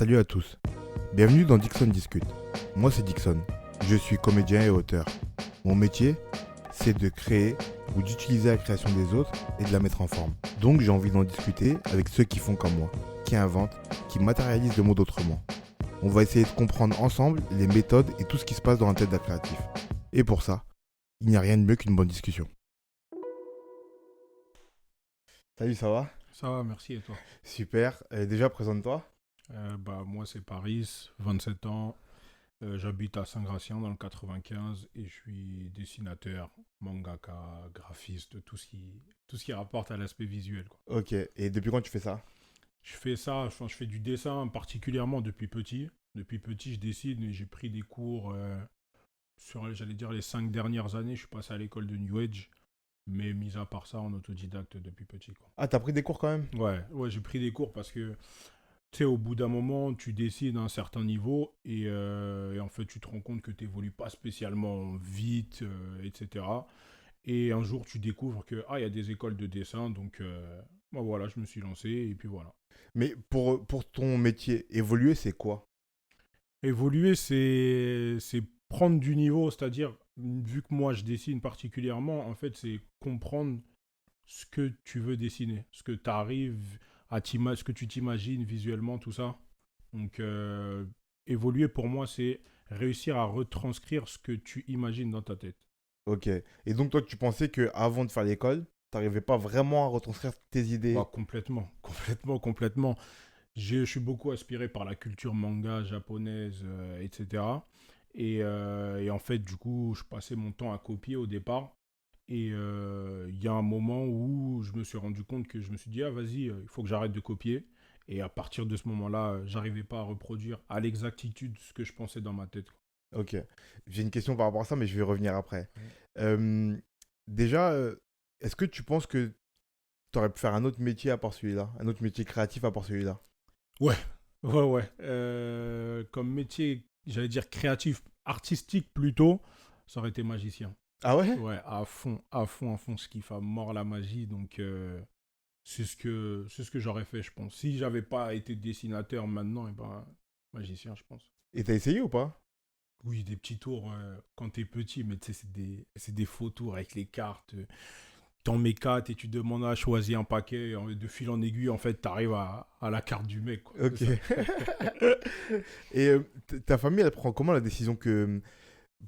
Salut à tous, bienvenue dans Dixon Discute. Moi c'est Dixon, je suis comédien et auteur. Mon métier, c'est de créer ou d'utiliser la création des autres et de la mettre en forme. Donc j'ai envie d'en discuter avec ceux qui font comme moi, qui inventent, qui matérialisent le monde autrement. On va essayer de comprendre ensemble les méthodes et tout ce qui se passe dans la tête d'un créatif. Et pour ça, il n'y a rien de mieux qu'une bonne discussion. Salut, ça va? Ça va, merci, et toi? Super, déjà présente-toi. Moi, c'est Paris, 27 ans. J'habite à Saint-Gratien dans le 95 et je suis dessinateur, mangaka, graphiste, tout ce qui rapporte à l'aspect visuel, quoi. Ok, et depuis quand tu fais ça? Je fais ça, je fais du dessin particulièrement depuis petit. Depuis petit, je dessine et j'ai pris des cours sur, j'allais dire, les 5 dernières années. Je suis passé à l'école de New Age, mais mis à part ça, en autodidacte depuis petit, quoi. Ah, t'as pris des cours quand même? Ouais, j'ai pris des cours parce que tu sais, au bout d'un moment, tu décides à un certain niveau et en fait, tu te rends compte que tu n'évolues pas spécialement vite, etc. Et un jour, tu découvres que, il y a des écoles de dessin, donc voilà, je me suis lancé et puis voilà. Mais pour ton métier, évoluer, c'est quoi? Évoluer, c'est prendre du niveau, c'est-à-dire, vu que moi, je dessine particulièrement, en fait, c'est comprendre ce que tu veux dessiner, ce que tu arrives ce que tu t'imagines visuellement, tout ça. Donc, évoluer pour moi, c'est réussir à retranscrire ce que tu imagines dans ta tête. Ok. Et donc toi, tu pensais que avant de faire l'école, t'arrivais pas vraiment à retranscrire tes idées? Bah, complètement, complètement. Je suis beaucoup inspiré par la culture manga japonaise, etc. Et en fait, du coup, je passais mon temps à copier au départ. Et il y a un moment où je me suis rendu compte que je me suis dit, ah vas-y, il faut que j'arrête de copier. Et à partir de ce moment-là, j'arrivais pas à reproduire à l'exactitude ce que je pensais dans ma tête, quoi. Ok. J'ai une question par rapport à ça, mais je vais y revenir après. Ouais. Euh, déjà, est-ce que tu penses que t'aurais pu faire un autre métier à part celui-là? Un autre métier créatif à part celui-là? Ouais, ouais. Comme métier, j'allais dire créatif, artistique plutôt, ça aurait été magicien. Ah ouais? Ouais, à fond, je kiffe à mort la magie, donc c'est ce que j'aurais fait, je pense. Si j'avais pas été dessinateur maintenant, et ben magicien, je pense. Et t'as essayé ou pas? Oui, des petits tours quand t'es petit, mais tu sais, c'est des faux tours avec les cartes. T'en mets 4 et tu demandes à choisir un paquet. De fil en aiguille, en fait, t'arrives à la carte du mec, quoi. C'est Ok. ça. Et ta famille, elle prend comment la décision que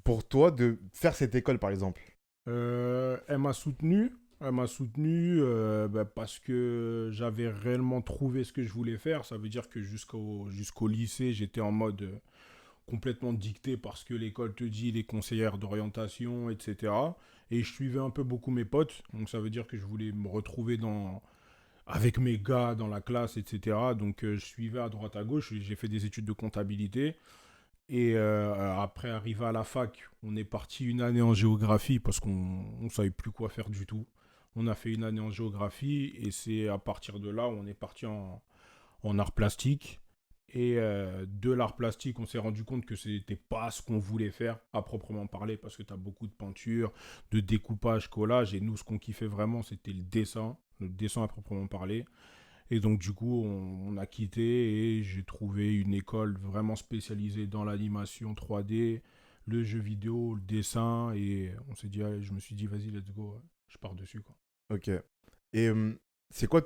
pour toi de faire cette école, par exemple? Elle m'a soutenu. Elle m'a soutenu parce que j'avais réellement trouvé ce que je voulais faire. Ça veut dire que jusqu'au lycée, j'étais en mode complètement dicté par ce que l'école te dit, les conseillères d'orientation, etc. Et je suivais un peu beaucoup mes potes. Donc ça veut dire que je voulais me retrouver avec mes gars dans la classe, etc. Donc je suivais à droite à gauche. J'ai fait des études de comptabilité. Et après, arrivé à la fac, on est parti une année en géographie parce qu'on ne savait plus quoi faire du tout. On a fait une année en géographie et c'est à partir de là où on est parti en art plastique. Et de l'art plastique, on s'est rendu compte que ce n'était pas ce qu'on voulait faire à proprement parler parce que tu as beaucoup de peinture, de découpage, collage. Et nous, ce qu'on kiffait vraiment, c'était le dessin à proprement parler. Et donc, du coup, on a quitté et j'ai trouvé une école vraiment spécialisée dans l'animation 3D, le jeu vidéo, le dessin. Et je me suis dit, vas-y, let's go, je pars dessus, quoi. Ok. Et c'est quoi,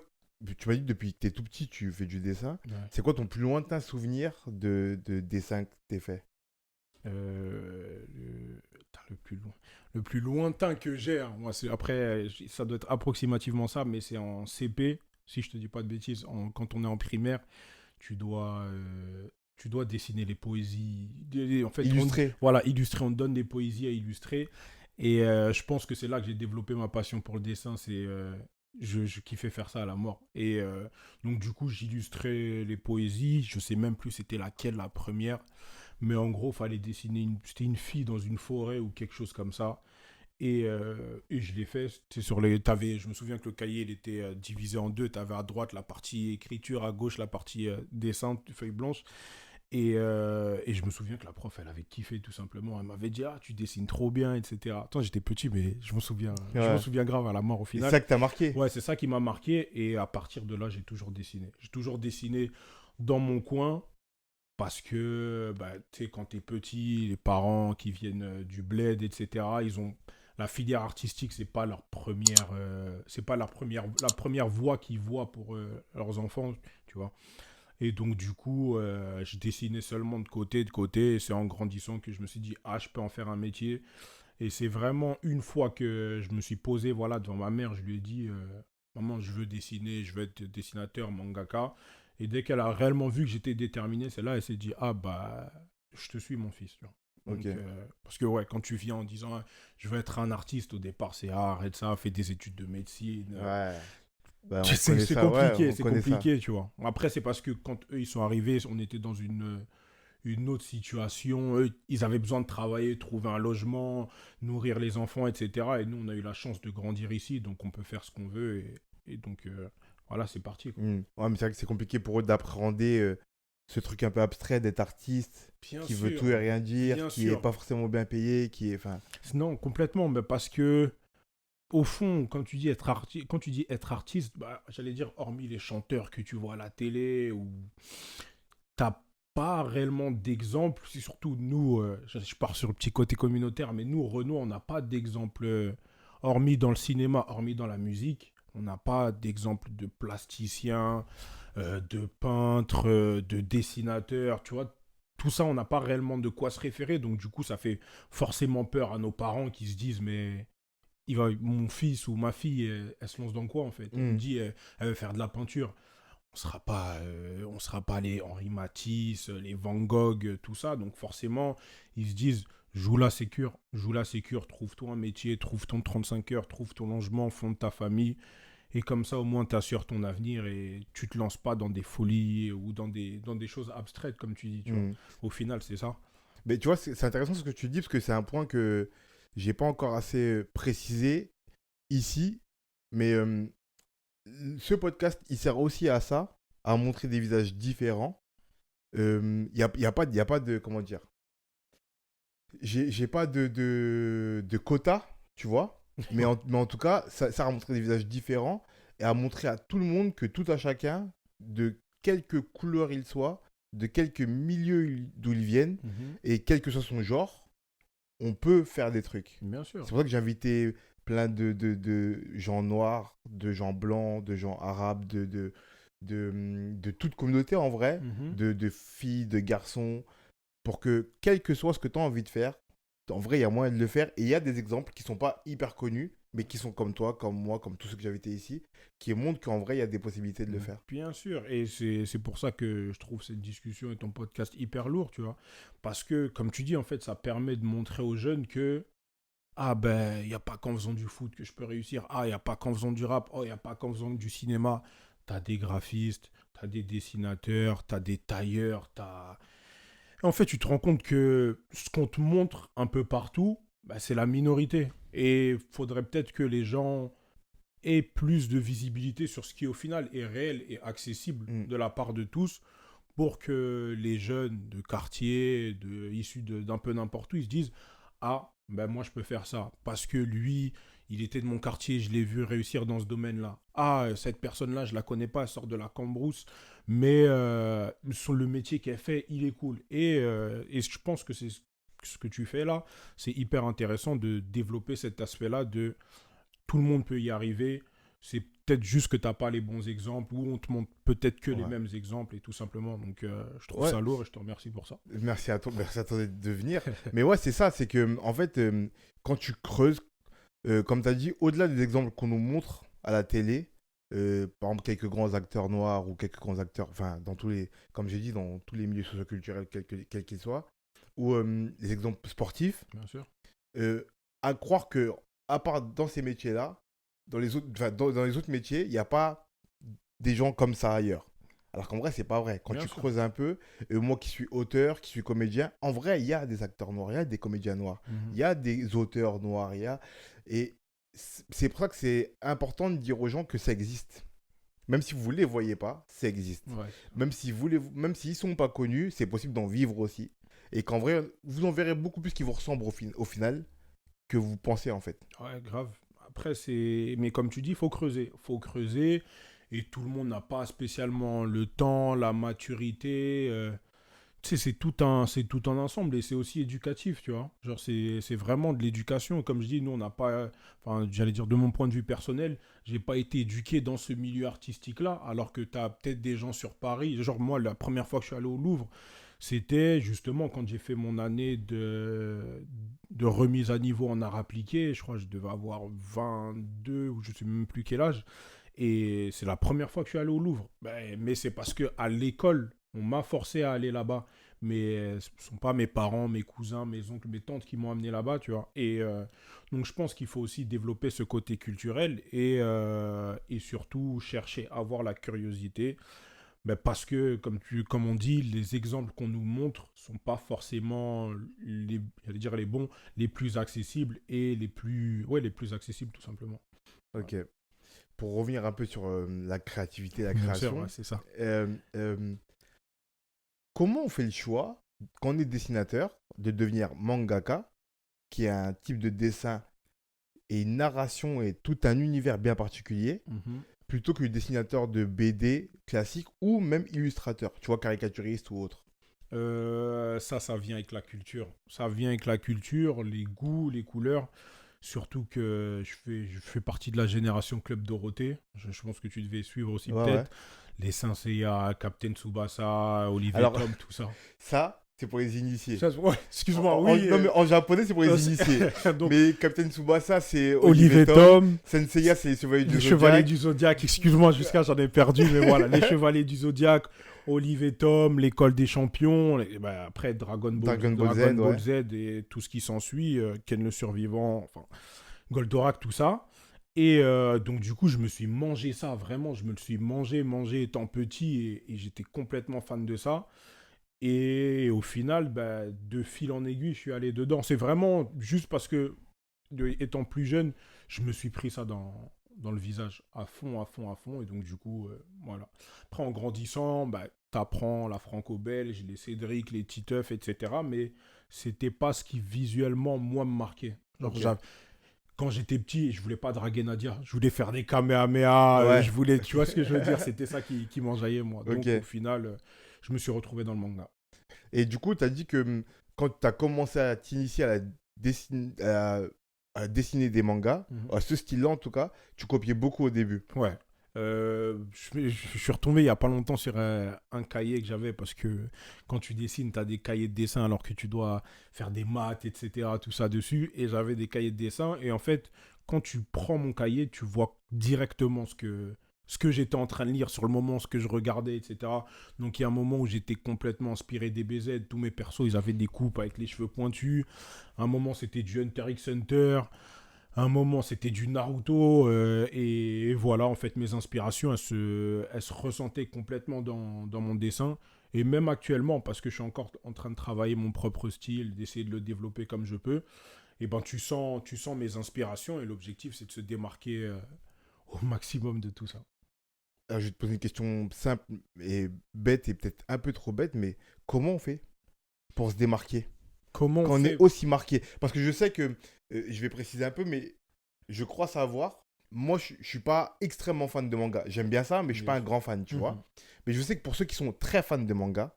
tu m'as dit que depuis que t'es tout petit, tu fais du dessin. Ouais. C'est quoi ton plus lointain souvenir de dessin que t'aies fait? Le plus lointain que j'ai, hein, moi, après, ça doit être approximativement ça, mais c'est en CP, si je te dis pas de bêtises, quand on est en primaire, tu dois, tu dois dessiner les poésies. En fait, Illustré. voilà, illustrer, on te donne des poésies à illustrer. Et je pense que c'est là que j'ai développé ma passion pour le dessin. Je kiffais faire ça à la mort. Et donc, du coup, j'illustrais les poésies. Je sais même plus c'était laquelle la première. Mais en gros, fallait dessiner c'était une fille dans une forêt ou quelque chose comme ça. Et je l'ai fait. Je me souviens que le cahier il était divisé en deux. Tu avais à droite la partie écriture, à gauche la partie dessin, feuille blanche. Et je me souviens que la prof, elle avait kiffé tout simplement. Elle m'avait dit, ah, tu dessines trop bien, etc. Attends, j'étais petit, mais je m'en Ouais. souviens grave à la mort au Et c'est final. ça que t'as marqué. Ouais, c'est ça qui m'a marqué. Et à partir de là, j'ai toujours dessiné. J'ai toujours dessiné dans mon coin. Parce que, bah, tu sais, quand t'es petit, les parents qui viennent du bled, etc., ils ont... La filière artistique, c'est pas la première voie qu'ils voient pour leurs enfants, tu vois. Et donc, du coup, je dessinais seulement de côté. Et c'est en grandissant que je me suis dit, ah, je peux en faire un métier. Et c'est vraiment une fois que je me suis posé, voilà, devant ma mère, je lui ai dit, maman, je veux dessiner, je veux être dessinateur, mangaka. Et dès qu'elle a réellement vu que j'étais déterminé, c'est là, elle s'est dit, ah, bah, je te suis, mon fils, tu vois. Ok. Donc, parce que, ouais, quand tu viens en disant, ah, je veux être un artiste, au départ, c'est, ah, arrête ça, fais des études de médecine. Ouais. Bah, on C'est connaît ça, ouais, on c'est connaît ça. compliqué, tu vois. Après, c'est parce que quand eux, ils sont arrivés, on était dans une autre situation. Eux, ils avaient besoin de travailler, trouver un logement, nourrir les enfants, etc. Et nous, on a eu la chance de grandir ici, donc on peut faire ce qu'on veut. Et donc, voilà, c'est parti, quoi. Ouais, mais c'est vrai que c'est compliqué pour eux d'appréhender ce truc un peu abstrait d'être artiste, Bien qui veut sûr, tout et rien dire, bien qui est sûr. pas forcément bien payé, qui est... Enfin, Non, complètement, mais parce que, au fond, quand tu dis être artiste, bah, j'allais dire, hormis les chanteurs que tu vois à la télé, ou t'as pas réellement d'exemple, c'est surtout nous, je pars sur le petit côté communautaire, mais nous, Renault, on n'a pas d'exemple, hormis dans le cinéma, hormis dans la musique, on n'a pas d'exemple de plasticien, de peintre, de dessinateur, tu vois. Tout ça, on n'a pas réellement de quoi se référer, donc du coup, ça fait forcément peur à nos parents qui se disent, mais mon fils ou ma fille, elle se lance dans quoi en fait? Elle me hmm, dit, elle veut faire de la peinture, on sera pas les Henri Matisse, les Van Gogh, tout ça. Donc forcément, ils se disent, joue la sécure, trouve-toi un métier, trouve ton 35 heures, trouve ton logement, fonde ta famille. Et comme ça, au moins, tu assures ton avenir et tu te lances pas dans des folies ou dans des choses abstraites, comme tu dis, tu vois. hmm. Au final, c'est ça. Mais tu vois, c'est intéressant ce que tu dis, parce que c'est un point que j'ai pas encore assez précisé ici, mais ce podcast, il sert aussi à ça, à montrer des visages différents. Y a pas de, comment dire, j'ai pas de quota, tu vois, mais en tout cas, ça sert à montrer des visages différents et à montrer à tout le monde que tout à chacun, de quelque couleur il soit, de quelque milieu d'où il vienne, Mhm. et quel que soit son genre, on peut faire des trucs. Bien sûr. C'est pour ça que j'ai invité plein de gens noirs, de gens blancs, de gens arabes, de toute communauté en vrai, Mhm. de filles, de garçons, pour que quel que soit ce que tu as envie de faire, en vrai, il y a moyen de le faire. Et il y a des exemples qui sont pas hyper connus, mais qui sont comme toi, comme moi, comme tous ceux que j'ai invités ici, qui montrent qu'en vrai, il y a des possibilités de le faire. Bien sûr, et c'est pour ça que je trouve cette discussion et ton podcast hyper lourd, tu vois. Parce que, comme tu dis, en fait, ça permet de montrer aux jeunes que, ah ben, il n'y a pas qu'en faisant du foot que je peux réussir, ah, il n'y a pas qu'en faisant du rap, oh, il n'y a pas qu'en faisant du cinéma. T'as des graphistes, t'as des dessinateurs, t'as des tailleurs, t'as... En fait, tu te rends compte que ce qu'on te montre un peu partout, bah, c'est la minorité. Et il faudrait peut-être que les gens aient plus de visibilité sur ce qui au final est réel et accessible Mm. de la part de tous pour que les jeunes de quartier, issus d'un peu n'importe où, ils se disent, ah, ben moi je peux faire ça parce que lui, il était de mon quartier, je l'ai vu réussir dans ce domaine-là. Ah, cette personne-là, je la connais pas, elle sort de la cambrousse, mais sur le métier qu'elle fait, il est cool. Et je pense que c'est ce que tu fais là, c'est hyper intéressant de développer cet aspect-là de tout le monde peut y arriver. C'est peut-être juste que tu n'as pas les bons exemples ou on te montre peut-être que les Ouais. mêmes exemples et tout simplement. Donc, je trouve Ouais, ça lourd et je te remercie pour ça. merci à toi de venir. Mais ouais, c'est ça, c'est que en fait, quand tu creuses, comme tu as dit, au-delà des exemples qu'on nous montre à la télé, par exemple quelques grands acteurs noirs ou quelques grands acteurs, enfin, dans tous les, comme j'ai dit, dans tous les milieux socioculturels, quels qu'ils soient, ou les exemples sportifs, Bien sûr. euh, à croire que, à part dans ces métiers-là, dans les autres, enfin, dans les autres métiers, il n'y a pas des gens comme ça ailleurs. Alors qu'en vrai, c'est pas vrai. Quand Bien tu sûr. creuses un peu, moi qui suis auteur, qui suis comédien, en vrai, il y a des acteurs noirs, il y a des comédiens noirs, il Mhm. y a des auteurs noirs, il y a... Et c'est pour ça que c'est important de dire aux gens que ça existe. Même si vous ne les voyez pas, ça existe. Ouais, c'est ça. Même s'ils ne sont pas connus, c'est possible d'en vivre aussi. Et qu'en vrai, vous en verrez beaucoup plus qui vous ressemblent au final que vous pensez en fait. Ouais, grave. Après, c'est. Mais comme tu dis, il faut creuser. Faut creuser. Et tout le monde n'a pas spécialement le temps, la maturité. Tu sais, c'est tout un ensemble et c'est aussi éducatif, tu vois. Genre, c'est vraiment de l'éducation. Comme je dis, nous, on n'a pas, enfin, j'allais dire de mon point de vue personnel, j'ai pas été éduqué dans ce milieu artistique-là, alors que tu as peut-être des gens sur Paris. Genre, moi, la première fois que je suis allé au Louvre, c'était justement quand j'ai fait mon année de remise à niveau en art appliqué. Je crois que je devais avoir 22 ou je sais même plus quel âge. Et c'est la première fois que je suis allé au Louvre. Ben, mais c'est parce que à l'école, on m'a forcé à aller là-bas. Mais ce ne sont pas mes parents, mes cousins, mes oncles, mes tantes qui m'ont amené là-bas, tu vois. Et donc je pense qu'il faut aussi développer ce côté culturel et surtout chercher à avoir la curiosité. Ben parce que, comme on dit, les exemples qu'on nous montre sont pas forcément j'allais dire les bons, les plus accessibles et ouais, les plus accessibles tout simplement. Ok. Pour revenir un peu sur la créativité, la Bien sûr, création, ouais, c'est ça. euh, euh, comment on fait le choix, quand on est dessinateur, de devenir mangaka, qui est un type de dessin et une narration et tout un univers bien particulier, Mhm. plutôt que dessinateur de BD classique ou même illustrateur, tu vois, caricaturiste ou autre. Ça vient avec la culture. Ça vient avec la culture, les goûts, les couleurs. Surtout que je fais partie de la génération Club Dorothée. Je pense que tu devais suivre aussi Ouais, ouais. peut-être. Les Saint Seiya, Captain Tsubasa, Olivier Alors, Tom, tout ça. ça, c'est pour les initiés. Ouais, excuse-moi, oui. Non, mais en japonais, c'est pour les initiés. Donc, Mais Captain Tsubasa, c'est Olivier Olivier Tom. Tom, Senseiya, c'est les Chevaliers du les Chevaliers Zodiac. du Zodiaque, excuse-moi, jusqu'à j'en ai perdu, mais voilà, les Chevaliers du Zodiaque, Olivier Tom, l'école des champions, bah, après Dragon Ball Dragon Z, Ball ouais. Z et tout ce qui s'ensuit, Ken le Survivant, enfin, Goldorak, tout ça. Et donc, du coup, je me suis mangé ça, vraiment, je me le suis mangé étant petit et j'étais complètement fan de ça. Et au final, bah, de fil en aiguille, je suis allé dedans. C'est vraiment juste parce que, étant plus jeune, je me suis pris ça dans le visage, à fond, à fond, à fond. Et donc, du coup, voilà. Après, en grandissant, bah, t'apprends la franco-belge, les Cédric, les Titeuf, etc. Mais c'était pas ce qui, visuellement, moi, me marquait. Genre, Ok. quand j'étais petit, je voulais pas draguer Nadia. Je voulais faire des kamehameha. Ouais. Je voulais, tu vois ce que je veux dire? C'était ça qui m'enjaillait, moi. Donc, au Ok. final, je me suis retrouvé dans le manga. Et du coup, tu as dit que quand tu as commencé à t'initier à, à dessiner des mangas, Mhm. à ce style-là en tout cas, tu copiais beaucoup au début. Ouais. Je suis retombé il y a pas longtemps sur un cahier que j'avais parce que quand tu dessines, tu as des cahiers de dessin alors que tu dois faire des maths, etc. Tout ça dessus. Et j'avais des cahiers de dessin. Et en fait, quand tu prends mon cahier, tu vois directement ce que j'étais en train de lire sur le moment, ce que je regardais, etc. Donc il y a un moment où j'étais complètement inspiré des BZ. Tous mes persos, ils avaient des coupes avec les cheveux pointus. Un moment, c'était du Hunter x Hunter. À un moment, c'était du Naruto. Et voilà, en fait, mes inspirations, elles se ressentaient complètement dans mon dessin. Et même actuellement, parce que je suis encore en train de travailler mon propre style, d'essayer de le développer comme je peux, et ben tu sens mes inspirations. Et l'objectif, c'est de se démarquer au maximum de tout ça. Alors, je vais te poser une question simple et bête et peut-être un peu trop bête, mais comment on fait pour se démarquer Comment on quand on est fait? aussi marqué? Parce que je sais que, je vais préciser un peu, mais je crois savoir, moi je suis pas extrêmement fan de manga. J'aime bien ça, mais je suis Bien pas un sûr. grand fan, tu Mhm. vois. Mais je sais que pour ceux qui sont très fans de manga,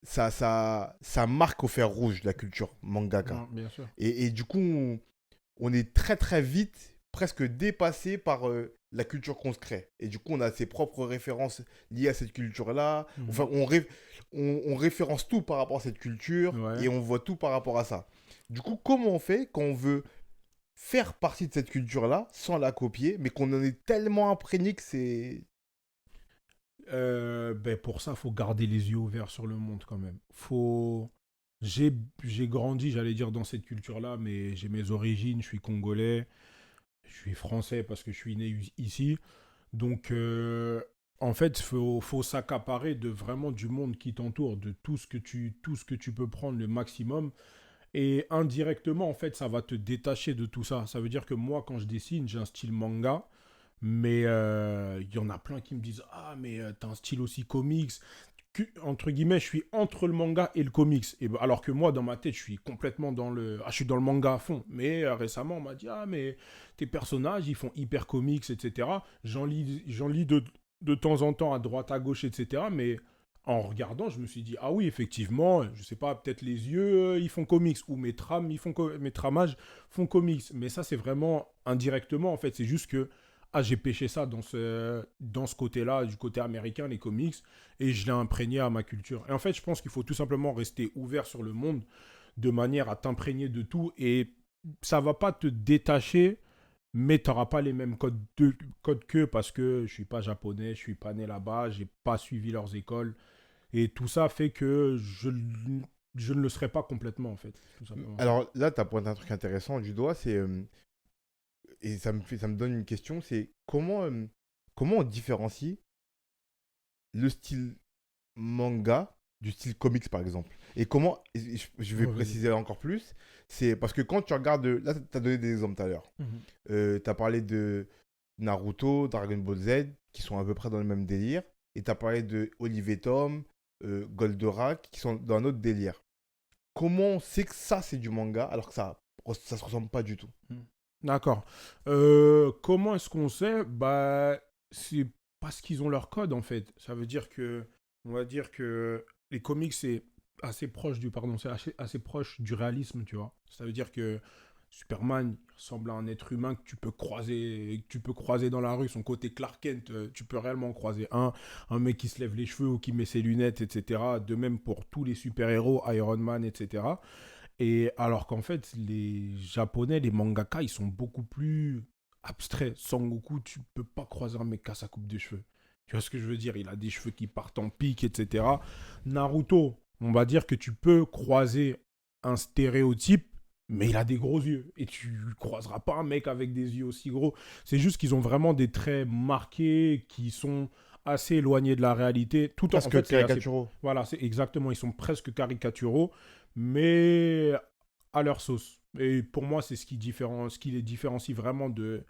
ça marque au fer rouge de la culture mangaka. Non, bien sûr. Et du coup, on est très très vite presque dépassé par la culture qu'on se crée. Et du coup, on a ses propres références liées à cette culture-là. Mhm. Enfin, on référence tout par rapport à cette culture Ouais. et on voit tout par rapport à ça. Du coup, comment on fait quand on veut faire partie de cette culture-là sans la copier, mais qu'on en est tellement imprégné que c'est... Ben pour ça, faut garder les yeux ouverts sur le monde quand même. Faut... J'ai, j'ai grandi, j'allais dire, dans cette culture-là, mais j'ai mes origines, je suis congolais, je suis français parce que je suis né ici. Donc, en fait, faut s'accaparer de vraiment du monde qui t'entoure, de tout ce que tu peux prendre le maximum. Et indirectement, en fait, ça va te détacher de tout ça. Ça veut dire que moi, quand je dessine, j'ai un style manga. Mais il y en a plein qui me disent ah, mais t'as un style aussi comics. Entre guillemets, je suis entre le manga et le comics. Et ben, alors que moi, dans ma tête, je suis complètement dans le. Ah, je suis dans le manga à fond. Mais récemment, on m'a dit ah, mais tes personnages, ils font hyper comics, etc. J'en lis de temps en temps à droite, à gauche, etc. Mais en regardant, je me suis dit, ah oui, effectivement, je sais pas, peut-être les yeux, ils font comics, ou mes trames, mes tramages font comics. Mais ça, c'est vraiment indirectement, en fait. C'est juste que, ah, j'ai pêché ça dans ce côté-là, du côté américain, les comics, et je l'ai imprégné à ma culture. Et en fait, je pense qu'il faut tout simplement rester ouvert sur le monde, de manière à t'imprégner de tout, et ça va pas te détacher, mais tu n'auras pas les mêmes codes qu'eux, parce que je suis pas japonais, je suis pas né là-bas, j'ai pas suivi leurs écoles. Et tout ça fait que je ne le serai pas complètement, en fait. Tout simplement. Alors là, tu as pointé un truc intéressant du doigt, et ça me donne une question, c'est comment on différencie le style manga du style comics, par exemple? Et comment, je vais Ouais, vas-y. préciser encore plus, c'est parce que quand tu regardes, là, tu as donné des exemples tout à l'heure. Mhm. Tu as parlé de Naruto, Dragon Ball Z, qui sont à peu près dans le même délire. Et tu as parlé de Olive et Tom, Goldorak, qui sont dans un autre délire. Comment on sait que ça, c'est du manga, alors que ça se ressemble pas du tout? D'accord. Comment est-ce qu'on sait? Bah, c'est parce qu'ils ont leur code, en fait. Ça veut dire que, on va dire que les comics, c'est assez proche assez proche du réalisme, tu vois. Ça veut dire que Superman il ressemble à un être humain que tu peux croiser dans la rue. Son côté Clark Kent, tu peux réellement croiser un mec qui se lève les cheveux ou qui met ses lunettes, etc. De même pour tous les super-héros, Iron Man, etc. Et alors qu'en fait, les Japonais, les mangaka, ils sont beaucoup plus abstraits. Sangoku, tu peux pas croiser un mec qui a sa coupe de cheveux. Tu vois ce que je veux dire? Il a des cheveux qui partent en pique, etc. Naruto, on va dire que tu peux croiser un stéréotype, mais il a des gros yeux. Et tu croiseras pas un mec avec des yeux aussi gros. C'est juste qu'ils ont vraiment des traits marqués qui sont assez éloignés de la réalité. Tout en Parce que fait, c'est assez... caricaturaux. Voilà, c'est exactement. Ils sont presque caricaturaux, mais à leur sauce. Et pour moi, c'est ce qui les différencie vraiment de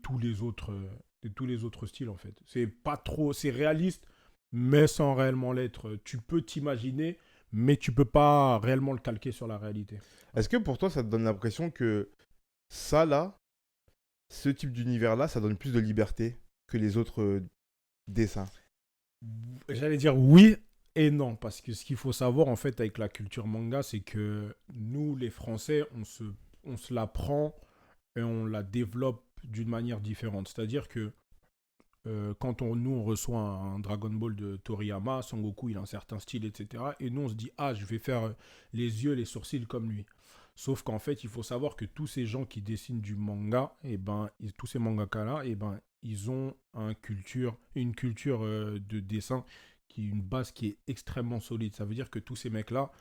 tous les autres styles, en fait. C'est pas trop, c'est réaliste, mais sans réellement l'être. Tu peux t'imaginer, mais tu peux pas réellement le calquer sur la réalité. Est-ce que pour toi, ça te donne l'impression que ça, là, ce type d'univers-là, ça donne plus de liberté que les autres dessins? J'allais dire oui et non, parce que ce qu'il faut savoir, en fait, avec la culture manga, c'est que nous, les Français, on se la prend et on la développe d'une manière différente. C'est-à-dire que quand nous, on reçoit un Dragon Ball de Toriyama, Son Goku, il a un certain style, etc. Et nous, on se dit, ah, je vais faire les yeux, les sourcils comme lui. Sauf qu'en fait, il faut savoir que tous ces gens qui dessinent du manga, et ben, tous ces mangaka-là, et ben, ils ont une culture de dessin qui est une base qui est extrêmement solide. Ça veut dire que tous ces mecs-là,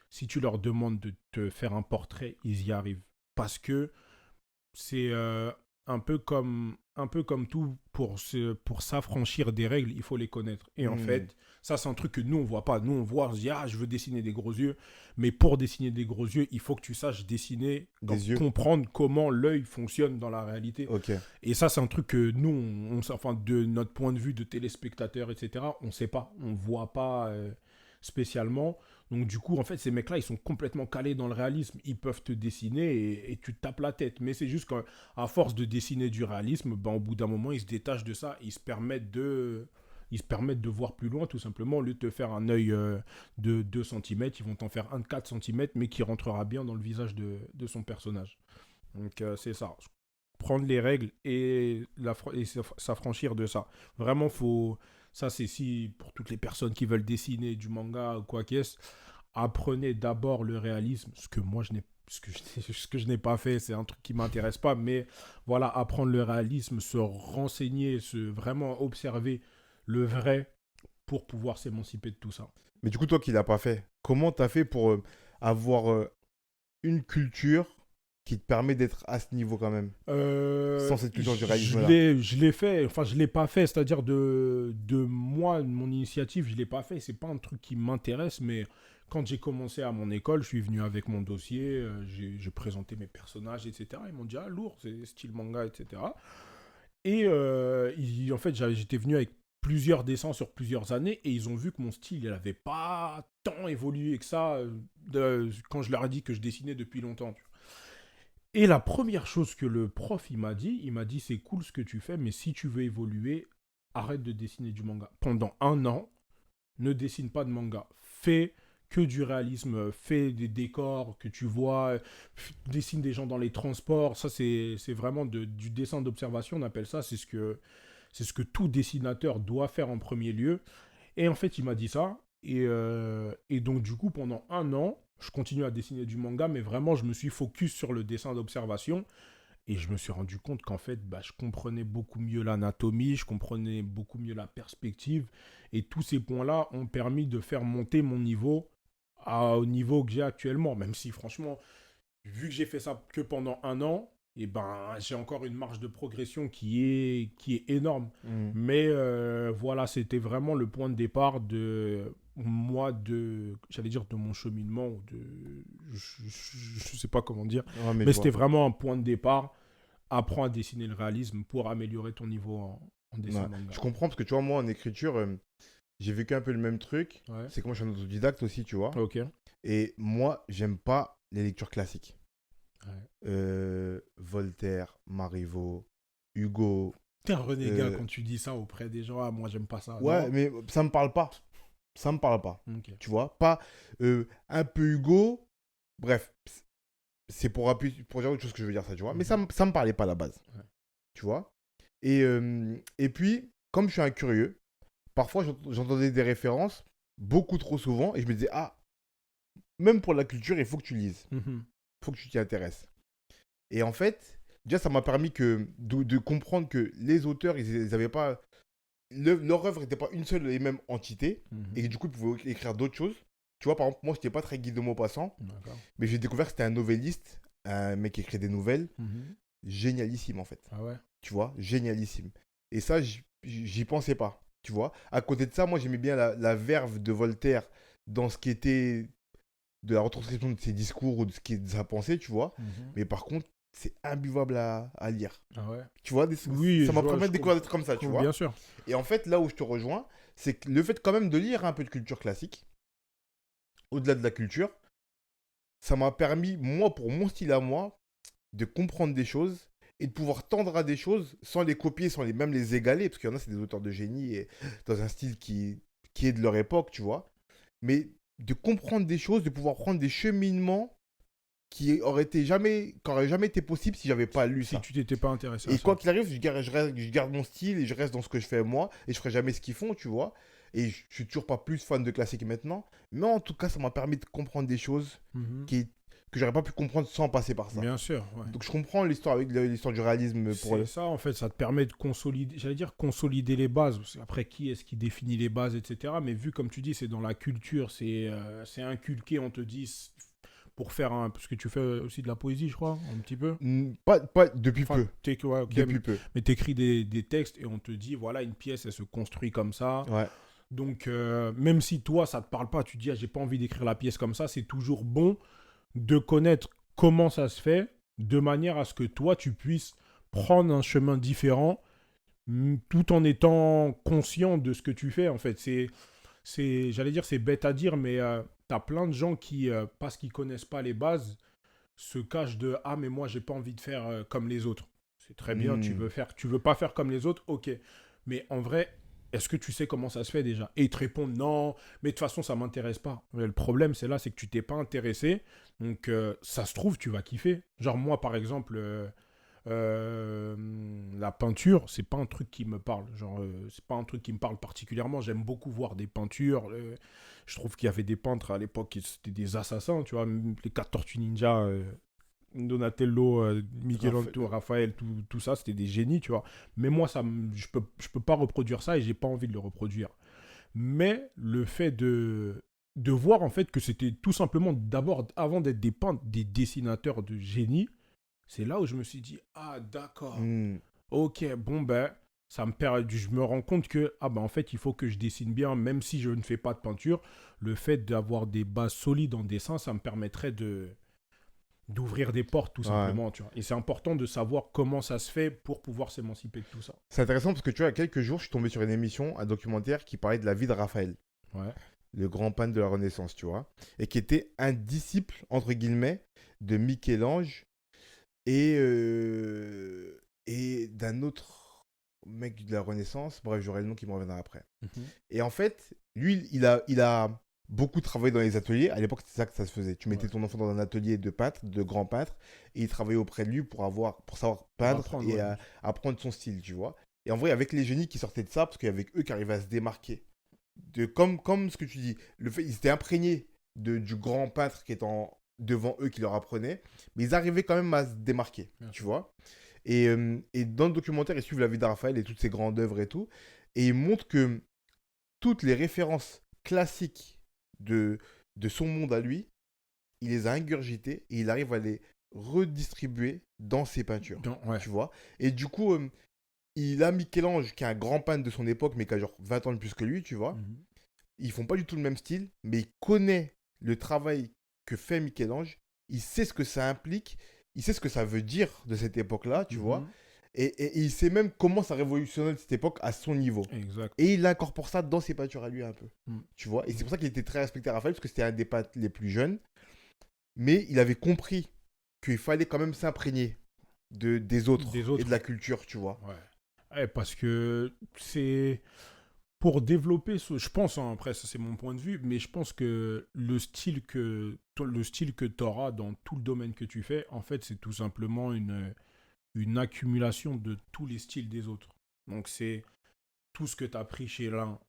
si tu leur demandes de te faire un portrait, ils y arrivent. Parce que c'est un peu comme tout, pour s'affranchir des règles, il faut les connaître. Et en Hmm. fait, ça, c'est un truc que nous, on voit pas. Nous, on voit, on se dit, ah, je veux dessiner des gros yeux. Mais pour dessiner des gros yeux, il faut que tu saches dessiner, Des yeux? comprendre comment l'œil fonctionne dans la réalité. Ok. Et ça, c'est un truc que nous, enfin, de notre point de vue de téléspectateur, etc., on sait pas. On voit pas spécialement. Donc du coup, en fait, ces mecs-là, ils sont complètement calés dans le réalisme. Ils peuvent te dessiner et tu te tapes la tête. Mais c'est juste qu'à force de dessiner du réalisme, ben, au bout d'un moment, ils se détachent de ça. Ils se permettent de voir plus loin, tout simplement. Au lieu de te faire un œil de 2 centimètres, ils vont t'en faire un de 4 centimètres, mais qui rentrera bien dans le visage de son personnage. Donc c'est ça. Prendre les règles et s'affranchir de ça. Vraiment, faut... Ça, c'est si pour toutes les personnes qui veulent dessiner du manga ou quoi qu'est-ce, apprenez d'abord le réalisme, ce que moi je n'ai ce que je n'ai pas fait, c'est un truc qui m'intéresse pas, mais voilà, apprendre le réalisme, se renseigner, vraiment observer le vrai pour pouvoir s'émanciper de tout ça. Mais du coup, toi qui l'as pas fait, comment t'as fait pour avoir une culture qui te permet d'être à ce niveau quand même, sans cette culture du réalisme-là? Je l'ai fait, enfin je l'ai pas fait, c'est-à-dire de moi, mon initiative, je l'ai pas fait. C'est pas un truc qui m'intéresse, mais quand j'ai commencé à mon école, je suis venu avec mon dossier, j'ai présenté mes personnages, etc. Ils m'ont dit ah lourd, c'est style manga, etc. Et en fait, j'étais venu avec plusieurs dessins sur plusieurs années et ils ont vu que mon style, il avait pas tant évolué que ça quand je leur ai dit que je dessinais depuis longtemps. Tu vois. Et la première chose que le prof il m'a dit c'est cool ce que tu fais, mais si tu veux évoluer, arrête de dessiner du manga. Pendant un an, ne dessine pas de manga. Fais que du réalisme, fais des décors que tu vois, dessine des gens dans les transports. Ça, c'est vraiment du dessin d'observation, on appelle ça. C'est ce que tout dessinateur doit faire en premier lieu. Et en fait, il m'a dit ça. Et donc, du coup, pendant 1 an, je continue à dessiner du manga, mais vraiment, je me suis focus sur le dessin d'observation. Et je me suis rendu compte qu'en fait, bah, je comprenais beaucoup mieux l'anatomie, je comprenais beaucoup mieux la perspective. Et tous ces points-là ont permis de faire monter mon niveau au niveau que j'ai actuellement. Même si, franchement, vu que j'ai fait ça que pendant 1 an, et ben, j'ai encore une marge de progression qui est énorme. Mhm. Mais voilà, c'était vraiment le point de départ de moi, j'allais dire de mon cheminement, ou je sais pas comment dire, Ouais, mais mais je c'était vois. vraiment un point de départ. Apprends à dessiner le réalisme pour améliorer ton niveau en dessin Ouais. manga. Je comprends parce que tu vois, moi en écriture, j'ai vécu un peu le même truc. Ouais. C'est que moi je suis un autodidacte aussi, tu vois. Ok. Et moi, j'aime pas les lectures classiques. Ouais. Voltaire, Marivaux, Hugo. T'es un renégat euh, quand tu dis ça auprès des gens. Ah, moi, j'aime pas ça. Ouais, Non. mais ça me parle pas. Ça me parle pas. Ok. Tu vois, pas un peu Hugo. Bref, c'est pour appuyer pour dire autre chose que je veux dire ça, tu vois. Mais ça me parlait pas à la base, Ouais. tu vois. Et puis, comme je suis un curieux, parfois j'entendais des références beaucoup trop souvent et je me disais, ah, même pour la culture, il faut que tu lises. Mhm. Il faut que tu t'y intéresses. Et en fait, déjà, ça m'a permis de comprendre que les auteurs, ils avaient pas. Leur œuvre n'était pas une seule et même entité. Et que Mhm. du coup, ils pouvaient écrire d'autres choses. Tu vois, par exemple, moi, je n'étais pas très guide de Maupassant. D'accord. Mais j'ai découvert que c'était un novelliste, un mec qui écrit des nouvelles. Mhm. Génialissime, en fait. Ah ouais. Tu vois, génialissime. Et ça, j'y pensais pas. Tu vois, à côté de ça, moi, j'aimais bien la verve de Voltaire dans ce qui était de la retranscription de ses discours ou de ce qui est de sa pensée, tu vois. Mhm. Mais par contre, c'est imbuvable à lire. Ah ouais. Tu vois, Oui, ça je m'a vois, permis de découvrir des trucs comme ça, tu bien vois. sûr. Et en fait, là où je te rejoins, c'est que le fait quand même de lire un peu de culture classique, au-delà de la culture, ça m'a permis, moi, pour mon style à moi, de comprendre des choses et de pouvoir tendre à des choses sans les copier, sans même les égaler, parce qu'il y en a, c'est des auteurs de génie et dans un style qui est de leur époque, tu vois. Mais de comprendre des choses, de pouvoir prendre des cheminements qui auraient jamais été possibles si j'avais pas lu Si ça. tu t'étais pas intéressé à Et ça. quoi qu'il arrive, je garde mon style et je reste dans ce que je fais moi et je ferai jamais ce qu'ils font, tu vois. Et je suis toujours pas plus fan de classique maintenant, mais en tout cas, ça m'a permis de comprendre des choses Mhm. que j'aurais pas pu comprendre sans passer par ça. Bien sûr, ouais. Donc je comprends l'histoire avec l'histoire du réalisme pour C'est ça, en fait, ça te permet de consolider, j'allais dire consolider les bases. Parce qu'après, qui est-ce qui définit les bases, etc. Mais vu, comme tu dis, c'est dans la culture, c'est inculqué, on te dit, pour faire un. Parce que tu fais aussi de la poésie, je crois, un petit peu. Pas depuis Enfin, peu. ouais, ok, Depuis peu. mais t'écris des textes et on te dit, voilà, une pièce, elle se construit comme ça. Ouais. Donc, même si toi, ça te parle pas, tu dis, ah, j'ai pas envie d'écrire la pièce comme ça, c'est toujours bon de connaître comment ça se fait, de manière à ce que toi, tu puisses prendre un chemin différent, tout en étant conscient de ce que tu fais. En fait, j'allais dire, c'est bête à dire, mais t'as plein de gens qui, parce qu'ils connaissent pas les bases, se cachent de, ah, mais moi, j'ai pas envie de faire comme les autres. C'est très bien, Hmm. tu veux pas faire comme les autres, ok. Mais en vrai, est-ce que tu sais comment ça se fait déjà? Et ils te répondent non, mais de toute façon, ça m'intéresse pas. Mais le problème, c'est là, c'est que tu t'es pas intéressé. Donc, ça se trouve, tu vas kiffer. Genre, moi, par exemple, euh, la peinture, c'est pas un truc qui me parle. Genre, c'est pas un truc qui me parle particulièrement. J'aime beaucoup voir des peintures. Je trouve qu'il y avait des peintres à l'époque qui étaient des assassins, tu vois. Les 4 Tortues Ninja, Donatello, Michelangelo, Raphaël, tout ça, c'était des génies, tu vois. Mais moi, je peux pas reproduire ça et j'ai pas envie de le reproduire. Mais le fait de voir en fait que c'était tout simplement d'abord, avant d'être des peintres, des dessinateurs de génie, c'est là où je me suis dit, ah d'accord, Hmm. ok, bon ben, je me rends compte que, ah ben en fait, il faut que je dessine bien, même si je ne fais pas de peinture, le fait d'avoir des bases solides en dessin, ça me permettrait d'ouvrir des portes tout Ouais. simplement, tu vois. Et c'est important de savoir comment ça se fait pour pouvoir s'émanciper de tout ça. C'est intéressant parce que tu vois, il y a quelques jours, je suis tombé sur une émission, un documentaire qui parlait de la vie de Raphaël, Ouais. le grand peintre de la Renaissance, tu vois, et qui était un disciple, entre guillemets, de Michel-Ange et d'un autre. mec de la Renaissance. Bref, j'aurai le nom qui me reviendra après. Mhm. Et en fait, lui, il a beaucoup travaillé dans les ateliers. À l'époque, c'est ça que ça se faisait. Tu mettais Ouais. ton enfant dans un atelier de peintre, de grand peintre, et il travaillait auprès de lui pour savoir Pour peindre apprendre, et ouais. apprendre son style, tu vois. Et en vrai, avec les génies qui sortaient de ça, parce qu'il y avait eux qui arrivaient à se démarquer. Comme ce que tu dis, ils étaient imprégnés du grand peintre qui est devant eux, qui leur apprenait, mais ils arrivaient quand même à se démarquer, Bien tu sûr. vois. Et dans le documentaire, ils suivent la vie de Raphaël et toutes ses grandes œuvres et tout, et ils montrent que toutes les références classiques de son monde à lui, il les a ingurgitées et il arrive à les redistribuer dans ses peintures, Ouais. tu vois. Et du coup, il a Michel-Ange, qui est un grand peintre de son époque, mais qui a genre 20 ans de plus que lui, tu vois. Mhm. Ils font pas du tout le même style, mais il connaît le travail que fait Michel-Ange. Il sait ce que ça implique, il sait ce que ça veut dire de cette époque-là, tu vois. Mhm. Et il sait même comment ça révolutionne cette époque à son niveau. Exact. Et il incorpore ça dans ses peintures à lui un peu, Mm. tu vois. Et c'est pour ça qu'il était très respecté à Raphaël, parce que c'était un des peintres les plus jeunes. Mais il avait compris qu'il fallait quand même s'imprégner des autres Des et autres. de la culture, tu vois. Ouais. Ouais, parce que c'est pour développer je pense, hein, après ça c'est mon point de vue, mais je pense que le style que tu auras dans tout le domaine que tu fais, en fait, c'est tout simplement une accumulation de tous les styles des autres. Donc c'est tout ce que tu as pris chez l'un,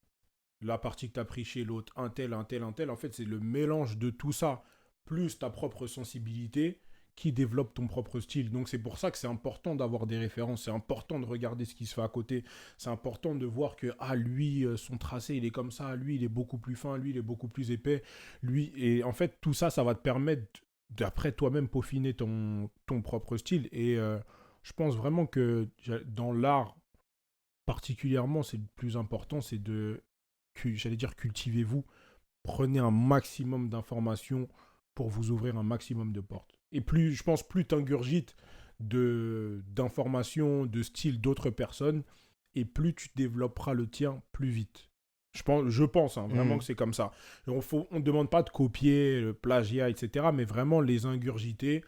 la partie que tu as pris chez l'autre, un tel, un tel, un tel. En fait, c'est le mélange de tout ça, plus ta propre sensibilité, qui développe ton propre style. Donc c'est pour ça que c'est important d'avoir des références, c'est important de regarder ce qui se fait à côté, c'est important de voir que, ah, lui, son tracé, il est comme ça, lui, il est beaucoup plus fin, lui, il est beaucoup plus épais, lui, et en fait, tout ça, ça va te permettre d'après toi-même peaufiner ton propre style. Et je pense vraiment que dans l'art, particulièrement, c'est le plus important, c'est j'allais dire, cultivez-vous, prenez un maximum d'informations pour vous ouvrir un maximum de portes. Et plus, je pense, plus t'ingurgites d'informations, de styles d'autres personnes, et plus tu développeras le tien plus vite. Je pense hein, vraiment Mm. que c'est comme ça. On ne demande pas de copier, le plagiat, etc., mais vraiment les ingurgiter,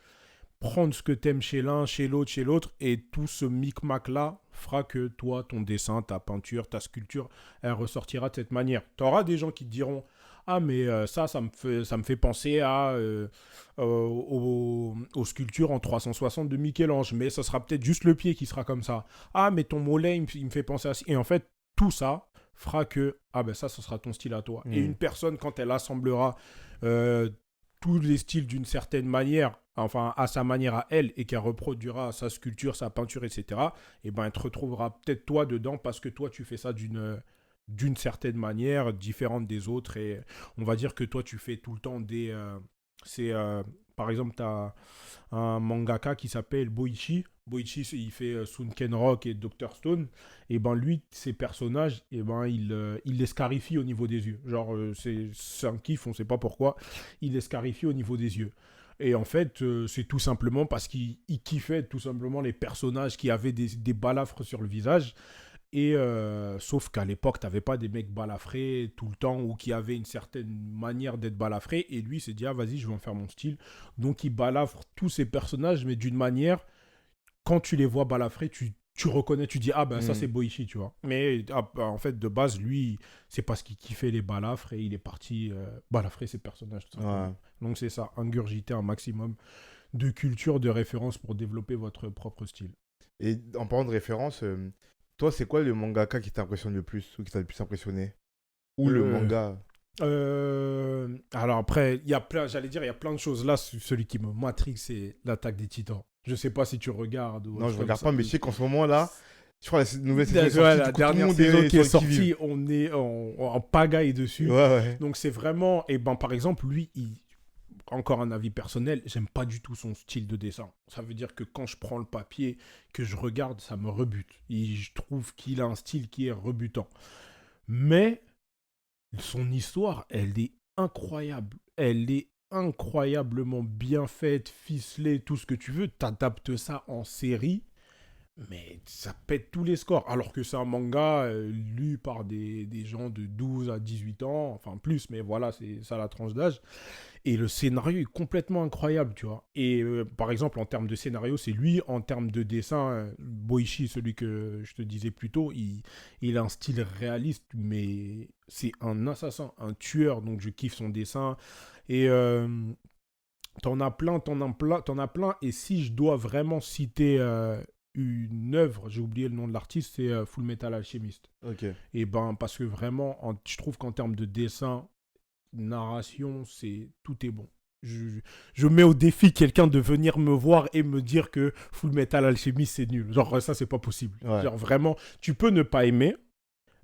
prendre ce que t'aimes chez l'un, chez l'autre, et tout ce micmac-là fera que toi, ton dessin, ta peinture, ta sculpture, elle ressortira de cette manière. Tu auras des gens qui te diront « Ah, mais ça me fait penser aux sculptures en 360 de Michel-Ange, mais ça sera peut-être juste le pied qui sera comme ça. Ah, mais ton mollet, il me fait penser à ça. » Et en fait, tout ça fera que « Ah, ben ça sera ton style à toi. Et une personne, quand elle assemblera euh, tous les styles d'une certaine manière, enfin à sa manière à elle, et qu'elle reproduira sa sculpture, sa peinture, etc., et ben elle te retrouvera peut-être toi dedans parce que toi tu fais ça d'une certaine manière différente des autres. Et on va dire que toi tu fais tout le temps c'est par exemple tu as un mangaka qui s'appelle Boichi. Boichi, il fait Sunken Rock et Dr Stone. Et ben lui, ses personnages, et ben il les scarifie au niveau des yeux. Genre c'est un kiff, on sait pas pourquoi. Il les scarifie au niveau des yeux. Et en fait, c'est tout simplement parce qu'il kiffait tout simplement les personnages qui avaient des balafres sur le visage. Et sauf qu'à l'époque, t'avais pas des mecs balafrés tout le temps ou qui avaient une certaine manière d'être balafrés. Et lui, il s'est dit, ah vas-y, je vais en faire mon style. Donc il balafre tous ces personnages, mais d'une manière, quand tu les vois balafrés, tu reconnais, tu dis, ah ben ça c'est Boichi, tu vois. Mais en fait, de base, lui, c'est parce qu'il kiffait les balafres et il est parti balafrer ses personnages, tout simplement. Ouais. Donc c'est ça, ingurgiter un maximum de culture, de référence pour développer votre propre style. Et en parlant de référence, toi, c'est quoi le mangaka qui t'impressionne le plus ou qui t'a le plus impressionné? Ou le manga? Alors après, il y a plein de choses. Là, celui qui me matrix, c'est l'Attaque des Titans. Je sais pas si tu regardes. Ou Non, je regarde pas, mais je sais qu'en ce moment là, je crois que la nouvelle saison est Ouais, sortie. la Du coup, tout le dernière monde saison qui est sur le qui-vive. sortie, on est en pagaille dessus. Ouais, ouais. Donc c'est vraiment, et ben par exemple, lui, encore un avis personnel, j'aime pas du tout son style de dessin. Ça veut dire que quand je prends le papier, que je regarde, ça me rebute. Et je trouve qu'il a un style qui est rebutant. Mais son histoire, elle est incroyable. Elle est incroyablement bien faite, ficelée, tout ce que tu veux. T'adaptes ça en série. mais ça pète tous les scores. Alors que c'est un manga lu par des gens de 12 à 18 ans, enfin plus, mais voilà, c'est ça la tranche d'âge. Et le scénario est complètement incroyable, tu vois. Et par exemple, en termes de scénario, c'est lui, en termes de dessin, Boichi, celui que je te disais plus tôt, il a un style réaliste, mais c'est un assassin, un tueur, donc je kiffe son dessin. Et t'en as plein. Et si je dois vraiment citer une œuvre, j'ai oublié le nom de l'artiste, c'est Full Metal Alchemist. Ok. Et ben, parce que vraiment, je trouve qu'en termes de dessin, narration, tout est bon. Je mets au défi quelqu'un de venir me voir et me dire que Full Metal Alchemist c'est nul. Genre ça c'est pas possible. Ouais. Genre vraiment, tu peux ne pas aimer,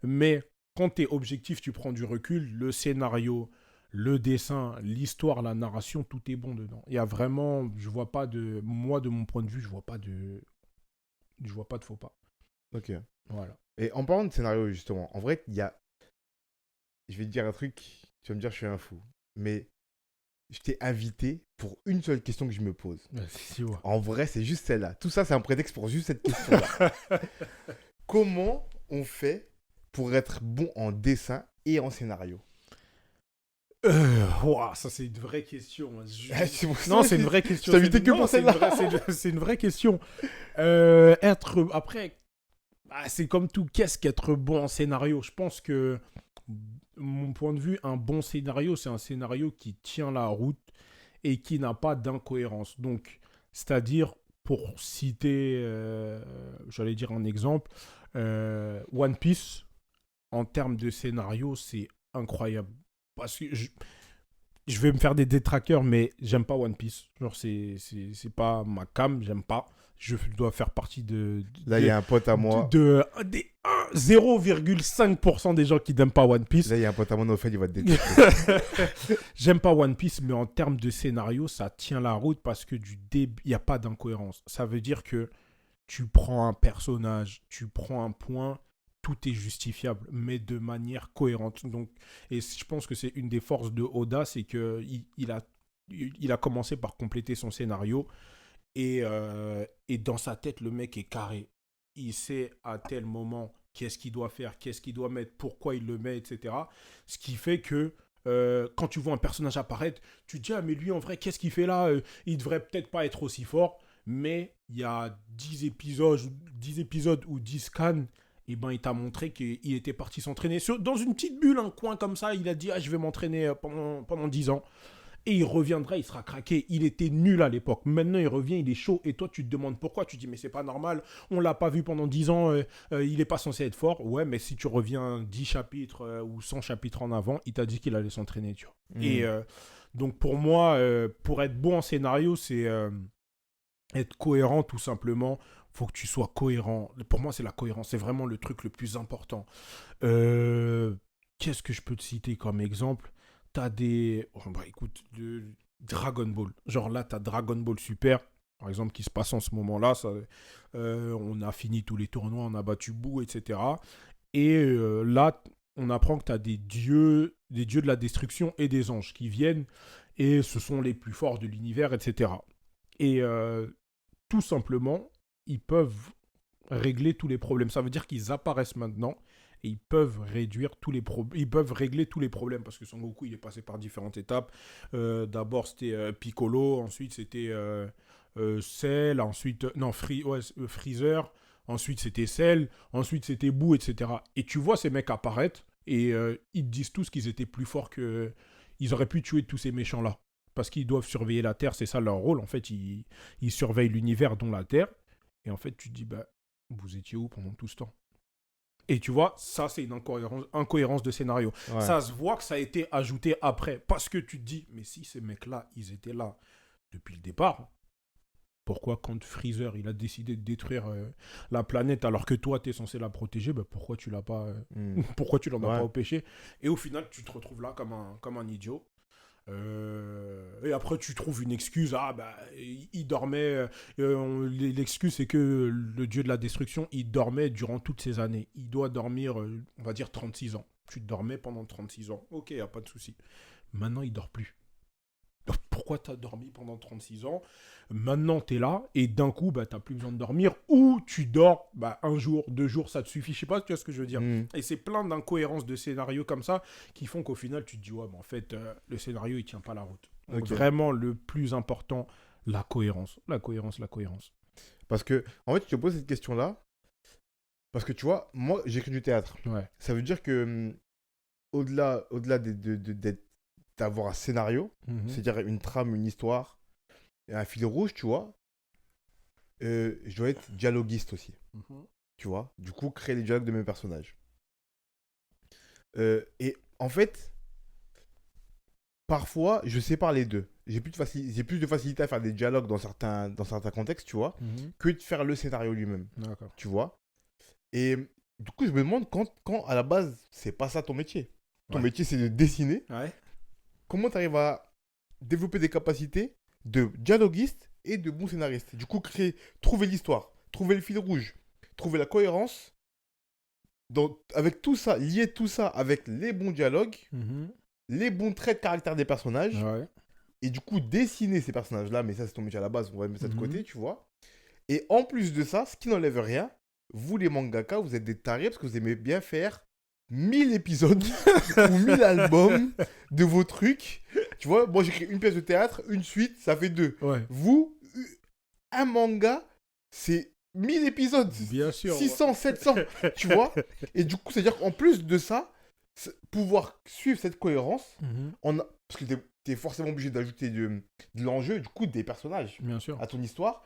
mais quand t'es objectif, tu prends du recul, le scénario, le dessin, l'histoire, la narration, tout est bon dedans. Il y a vraiment, je vois pas de, moi de mon point de vue, je vois pas de faux pas. Ok. Voilà. Et en parlant de scénario, justement, en vrai, il y a. Je vais te dire un truc, tu vas me dire je suis un fou. Mais je t'ai invité pour une seule question que je me pose. Si, ouais. En vrai, c'est juste celle-là. Tout ça, c'est un prétexte pour juste cette question-là. Comment on fait pour être bon en dessin et en scénario? Ouah, ça c'est une vraie question. C'est pour ça Non, que c'est une vraie question. je t'ai invité que Non, pour c'est celle-là. c'est une vraie question. Après, c'est comme tout. Qu'est-ce qu'être bon en scénario? Je pense que, mon point de vue, un bon scénario, c'est un scénario qui tient la route et qui n'a pas d'incohérence. Donc, c'est-à-dire, pour citer, j'allais dire un exemple, One Piece, en termes de scénario, c'est incroyable. Parce que je vais me faire des détracteurs, mais j'aime pas One Piece. Genre, c'est pas ma cam, j'aime pas. Je dois faire partie Là, il y a un pote à moi. des 0,5% des gens qui n'aiment pas One Piece. Là, il y a un pote à moi, au fait, il va te détester. J'aime pas One Piece, mais en termes de scénario, ça tient la route parce que il n'y a pas d'incohérence. Ça veut dire que tu prends un personnage, tu prends un point, tout est justifiable, mais de manière cohérente. Donc, et je pense que c'est une des forces de Oda, c'est qu'il a commencé par compléter son scénario et dans sa tête, le mec est carré. Il sait à tel moment qu'est-ce qu'il doit faire, qu'est-ce qu'il doit mettre, pourquoi il le met, etc. Ce qui fait que quand tu vois un personnage apparaître, tu te dis, ah, mais lui, en vrai, qu'est-ce qu'il fait là? Il devrait peut-être pas être aussi fort. Mais il y a 10 épisodes ou 10 scans, et ben, il t'a montré qu'il était parti s'entraîner dans une petite bulle, un coin comme ça. Il a dit, ah, je vais m'entraîner pendant 10 ans. Et il reviendra, il sera craqué. Il était nul à l'époque. Maintenant, il revient, il est chaud. Et toi, tu te demandes pourquoi. Tu te dis, mais c'est pas normal. On l'a pas vu pendant 10 ans. Il est pas censé être fort. Ouais, mais si tu reviens 10 chapitres ou 100 chapitres en avant, il t'a dit qu'il allait s'entraîner, tu vois. Et donc, pour moi, pour être bon en scénario, c'est être cohérent, tout simplement. Faut que tu sois cohérent. Pour moi, c'est la cohérence. C'est vraiment le truc le plus important. Qu'est-ce que je peux te citer comme exemple? T'as des... Oh, bah écoute, Dragon Ball. Genre là, t'as Dragon Ball Super, par exemple, qui se passe en ce moment-là. On a fini tous les tournois, on a battu Boo, etc. Et là, on apprend que t'as des dieux de la destruction et des anges qui viennent. Et ce sont les plus forts de l'univers, etc. Et tout simplement, ils peuvent régler tous les problèmes. Ça veut dire qu'ils apparaissent maintenant et ils peuvent ils peuvent régler tous les problèmes parce que Son Goku il est passé par différentes étapes. D'abord c'était Piccolo, ensuite c'était Cell, ensuite Freezer, ensuite c'était Cell, ensuite c'était Boo, etc. Et tu vois ces mecs apparaître et ils te disent tous qu'ils étaient plus forts que ils auraient pu tuer tous ces méchants là parce qu'ils doivent surveiller la Terre, c'est ça leur rôle en fait. Ils surveillent l'univers dont la Terre et en fait tu te dis bah vous étiez où pendant tout ce temps? Et tu vois, ça, c'est une incohérence de scénario. Ouais. Ça se voit que ça a été ajouté après. Parce que tu te dis, mais si ces mecs-là, ils étaient là depuis le départ, pourquoi quand Freezer, il a décidé de détruire la planète alors que toi, tu es censé la protéger, bah, pourquoi tu l'as pas... pourquoi tu l'en as pas empêché? Et au final, tu te retrouves là comme un idiot. Et après tu trouves une excuse, il dormait, l'excuse c'est que le dieu de la destruction il dormait durant toutes ces années, il doit dormir on va dire 36 ans, tu dormais pendant 36 ans, ok, y a pas de souci, maintenant il dort plus, Pourquoi tu as dormi pendant 36 ans? Maintenant, tu es là et d'un coup, bah, tu n'as plus besoin de dormir ou tu dors bah, un jour, 2 jours, ça te suffit. Je sais pas si tu vois ce que je veux dire. Hmm. Et c'est plein d'incohérences de scénarios comme ça qui font qu'au final, tu te dis, ouais, mais en fait, le scénario, il tient pas la route. Donc Ok. vraiment, le plus important, la cohérence. La cohérence, la cohérence. Parce que, en fait, je te pose cette question-là, parce que tu vois, moi, j'écris du théâtre. Ouais. Ça veut dire que, au-delà d'avoir un scénario, Mhm. c'est-à-dire une trame, une histoire, et un fil rouge, tu vois, je dois être dialoguiste aussi, Mhm. tu vois. Du coup, créer les dialogues de mes personnages. Et en fait, parfois, je sépare les deux. J'ai plus de facilité à faire des dialogues dans certains contextes, tu vois, Mhm. que de faire le scénario lui-même, D'accord. tu vois. Et du coup, je me demande quand à la base, c'est pas ça ton métier. Ton Ouais. métier, c'est de dessiner. Ouais. Comment tu arrives à développer des capacités de dialoguiste et de bon scénariste? Du coup, trouver l'histoire, trouver le fil rouge, trouver la cohérence. Avec tout ça, lier tout ça avec les bons dialogues, Mhm. les bons traits de caractère des personnages, Ouais. et du coup, dessiner ces personnages-là, mais ça, c'est ton métier à la base, on va mettre ça de Mhm. côté, tu vois. Et en plus de ça, ce qui n'enlève rien, vous les mangaka, vous êtes des tarés parce que vous aimez bien faire 1000 épisodes ou 1000 albums de vos trucs. Tu vois, moi j'écris une pièce de théâtre, une suite, ça fait deux. Ouais. Vous, un manga, c'est 1000 épisodes, Bien sûr. 600, 700, tu vois. Et du coup, c'est-à-dire qu'en plus de ça, pouvoir suivre cette cohérence, Mhm. parce que t'es forcément obligé d'ajouter de l'enjeu, du coup, des personnages Bien sûr. à ton histoire.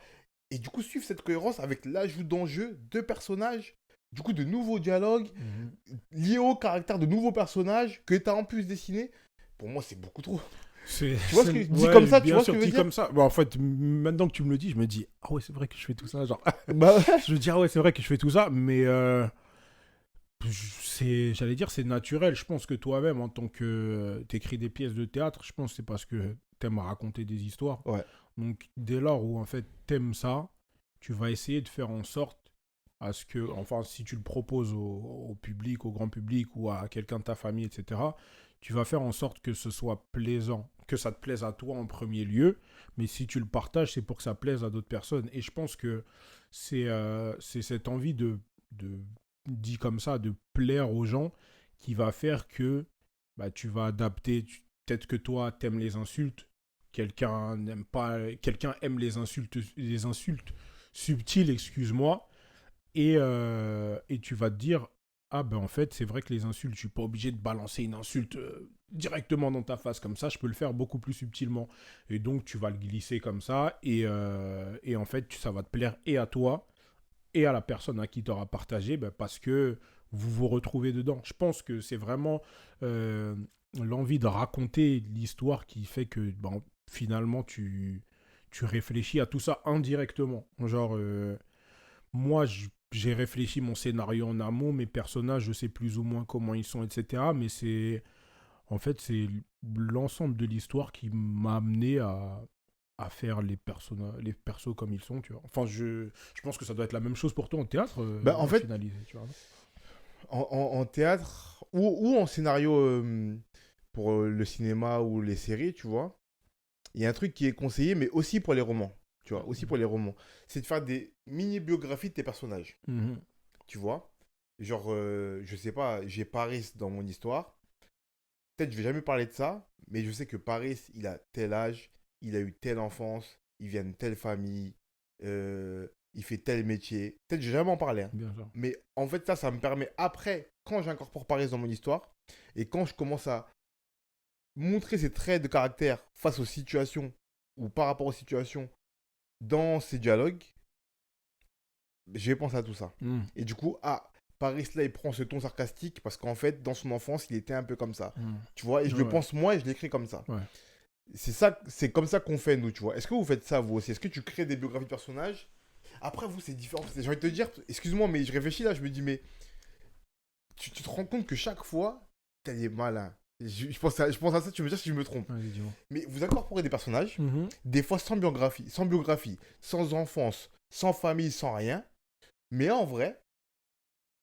Et du coup, suivre cette cohérence avec l'ajout d'enjeux, de personnages, du coup, de nouveaux dialogues, Mhm. liés au caractère de nouveaux personnages que tu as en plus dessiné. Pour moi, c'est beaucoup trop. Tu vois ce que dit comme Ouais, ça, tu bien vois ce sûr, que je veux dit dire? comme ça. Bon, en fait, maintenant que tu me le dis, je me dis, ah ouais, c'est vrai que je fais tout ça. Genre, Bah ouais. je me dis, ah ouais, c'est vrai que je fais tout ça, mais j'allais dire, c'est naturel. Je pense que toi-même, en tant que t'écris des pièces de théâtre, je pense que c'est parce que t'aimes raconter des histoires. Ouais. Donc, dès lors où en fait t'aimes ça, tu vas essayer de faire en sorte à ce que, enfin, si tu le proposes au public, au grand public ou à quelqu'un de ta famille, etc., tu vas faire en sorte que ce soit plaisant, que ça te plaise à toi en premier lieu, mais si tu le partages, c'est pour que ça plaise à d'autres personnes. Et je pense que c'est cette envie de, dit comme ça, de plaire aux gens qui va faire que bah, tu vas adapter. Peut-être que toi, t'aimes les insultes, quelqu'un n'aime pas, quelqu'un aime les insultes subtiles, excuse-moi, et tu vas te dire, ah ben en fait, c'est vrai que les insultes, je suis pas obligé de balancer une insulte directement dans ta face comme ça, je peux le faire beaucoup plus subtilement. Et donc, tu vas le glisser comme ça, et en fait, ça va te plaire et à toi, et à la personne à qui tu auras partagé, ben, parce que vous vous retrouvez dedans. Je pense que c'est vraiment l'envie de raconter l'histoire qui fait que ben, finalement, tu réfléchis à tout ça indirectement. Genre, moi, j'ai réfléchi mon scénario en amont, mes personnages, je sais plus ou moins comment ils sont, etc. Mais en fait, c'est l'ensemble de l'histoire qui m'a amené à faire les persos comme ils sont, tu vois. Enfin, je pense que ça doit être la même chose pour toi en théâtre, Bah, en à fait, finaliser, tu vois. en théâtre ou en scénario pour le cinéma ou les séries, tu vois, il y a un truc qui est conseillé, mais aussi pour les romans. Tu vois, aussi pour les romans. C'est de faire des mini-biographies de tes personnages. Mhm. Tu vois? Genre, je sais pas, j'ai Paris dans mon histoire. Peut-être je vais jamais parler de ça, mais je sais que Paris, il a tel âge, il a eu telle enfance, il vient de telle famille, il fait tel métier. Peut-être je vais jamais en parler, hein. Bien sûr. Mais en fait, ça me permet après, quand j'incorpore Paris dans mon histoire, et quand je commence à montrer ses traits de caractère face aux situations, ou par rapport aux situations, dans ces dialogues, j'ai pensé à tout ça. Mhm. Et du coup, Paris là, il prend ce ton sarcastique parce qu'en fait, dans son enfance, il était un peu comme ça. Mhm. Tu vois, et je le Ouais. pense moi et je l'écris comme ça. Ouais. C'est ça, c'est comme ça qu'on fait, nous, tu vois. Est-ce que vous faites ça, vous aussi? Est-ce que tu crées des biographies de personnages? Après, vous, c'est différent. J'ai envie de te dire, excuse-moi, mais je réfléchis là, je me dis, mais tu te rends compte que chaque fois, t'as des malins. Je pense à ça, tu me dire si je me trompe. Vas-y, dis-moi. Mais vous incorporez des personnages, Mhm. des fois sans biographie, sans enfance, sans famille, sans rien. Mais en vrai,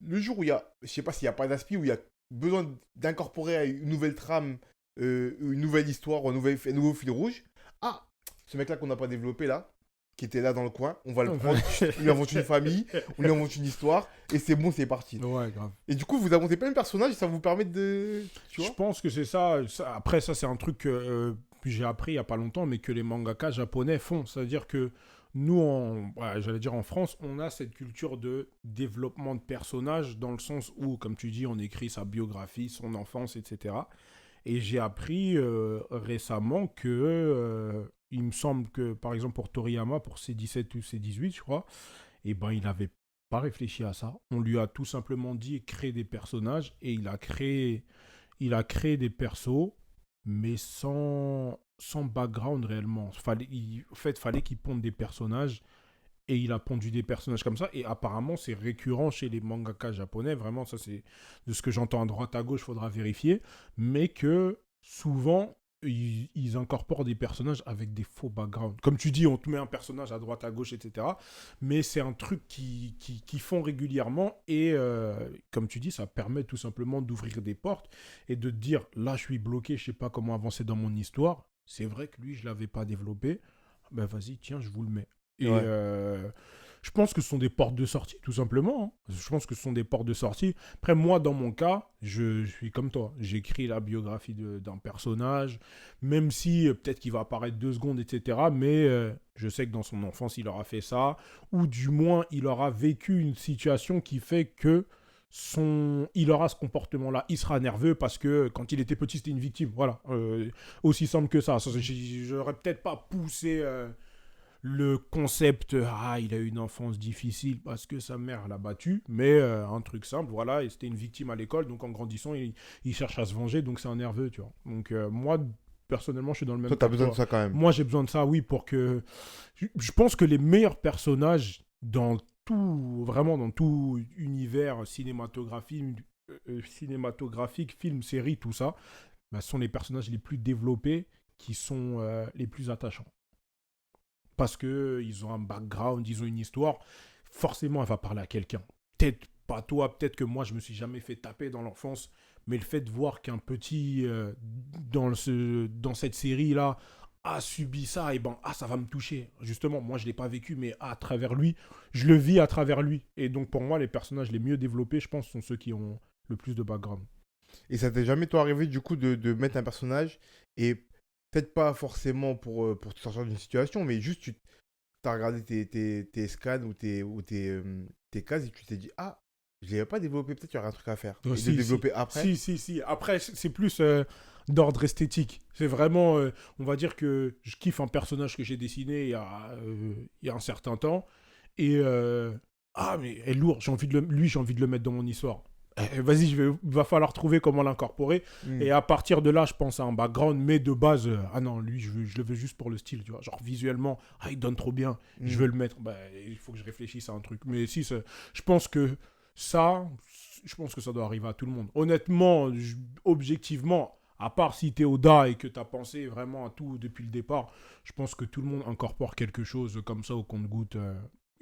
le jour où il y a, je sais pas s'il n'y a pas d'aspi, où il y a besoin d'incorporer une nouvelle trame une nouvelle histoire, un nouveau fil rouge. Ah, ce mec-là qu'on n'a pas développé là, qui était là dans le coin, on va le prendre, on lui invente une famille, on lui invente une histoire, et c'est bon, c'est parti. Ouais, grave. Et du coup, vous inventez plein de personnages, et ça vous permet de... Tu Je vois? pense que c'est ça. Après, ça, c'est un truc que j'ai appris il n'y a pas longtemps, mais que les mangaka japonais font. C'est-à-dire que nous, j'allais dire en France, on a cette culture de développement de personnages dans le sens où, comme tu dis, on écrit sa biographie, son enfance, etc. Et j'ai appris récemment que, il me semble que, par exemple, pour Toriyama, pour ses 17 ou ses 18, je crois, eh ben, il n'avait pas réfléchi à ça. On lui a tout simplement dit créer des personnages et il a créé des persos, mais sans background réellement. Fallait qu'il ponde des personnages et il a pondu des personnages comme ça. Et apparemment, c'est récurrent chez les mangaka japonais. Vraiment, ça, c'est de ce que j'entends à droite à gauche, faudra vérifier. Mais que souvent, ils incorporent des personnages avec des faux backgrounds. Comme tu dis, on te met un personnage à droite à gauche, etc. Mais c'est un truc qui font régulièrement. Et comme tu dis, ça permet tout simplement d'ouvrir des portes et de te dire, là, je suis bloqué, je sais pas comment avancer dans mon histoire. C'est vrai que lui, je l'avais pas développé. Ben vas-y, tiens, je vous le mets. Et Ouais. je pense que ce sont des portes de sortie, tout simplement, hein. Je pense que ce sont des portes de sortie. Après, moi, dans mon cas, je suis comme toi. J'écris la biographie d'un personnage, même si peut-être qu'il va apparaître 2 secondes, etc. Mais je sais que dans son enfance, il aura fait ça. Ou du moins, il aura vécu une situation qui fait que il aura ce comportement-là. Il sera nerveux parce que quand il était petit, c'était une victime. Voilà. Aussi simple que ça. J'aurais peut-être pas poussé le concept, il a eu une enfance difficile parce que sa mère l'a battu, mais un truc simple, voilà, et c'était une victime à l'école, donc en grandissant, il cherche à se venger, donc c'est un nerveux, tu vois. Donc moi, personnellement, je suis dans le même Toi, t'as cas que besoin de toi. ça quand même. Moi, j'ai besoin de ça, oui, pour que... Je pense que les meilleurs personnages dans tout, vraiment dans tout univers cinématographique, film, série, tout ça, bah, sont les personnages les plus développés qui sont les plus attachants parce qu'ils ont un background, ils ont une histoire, forcément elle va parler à quelqu'un. Peut-être pas toi, peut-être que moi je me suis jamais fait taper dans l'enfance, mais le fait de voir qu'un petit dans cette série-là a subi ça, et ben ça va me toucher. Justement, moi je l'ai pas vécu, mais à travers lui, je le vis à travers lui. Et donc pour moi, les personnages les mieux développés, je pense, sont ceux qui ont le plus de background. Et ça t'est jamais, toi, arrivé, du coup, de mettre un personnage, et peut-être pas forcément pour te sortir d'une situation, mais juste tu as regardé tes scans tes cases, et tu t'es dit, ah, je l'avais pas développé, peut-être qu'il y aurait un truc à faire. Et de Si, si. développer après. Si. Après, c'est plus d'ordre esthétique. C'est vraiment, on va dire que je kiffe un personnage que j'ai dessiné il y a un certain temps. Et, mais elle est lourd, j'ai envie de le mettre dans mon histoire. Vas-y, va falloir trouver comment l'incorporer. Hmm. Et à partir de là, je pense à un background, mais de base, non, lui, je le veux juste pour le style, tu vois. Genre visuellement, il donne trop bien, je Hmm. veux le mettre. Bah, il faut que je réfléchisse à un truc. Mais si, je pense que ça, je pense que ça doit arriver à tout le monde. Honnêtement, objectivement, à part si t'es Oda et que t'as pensé vraiment à tout depuis le départ, je pense que tout le monde incorpore quelque chose comme ça au compte-goutte.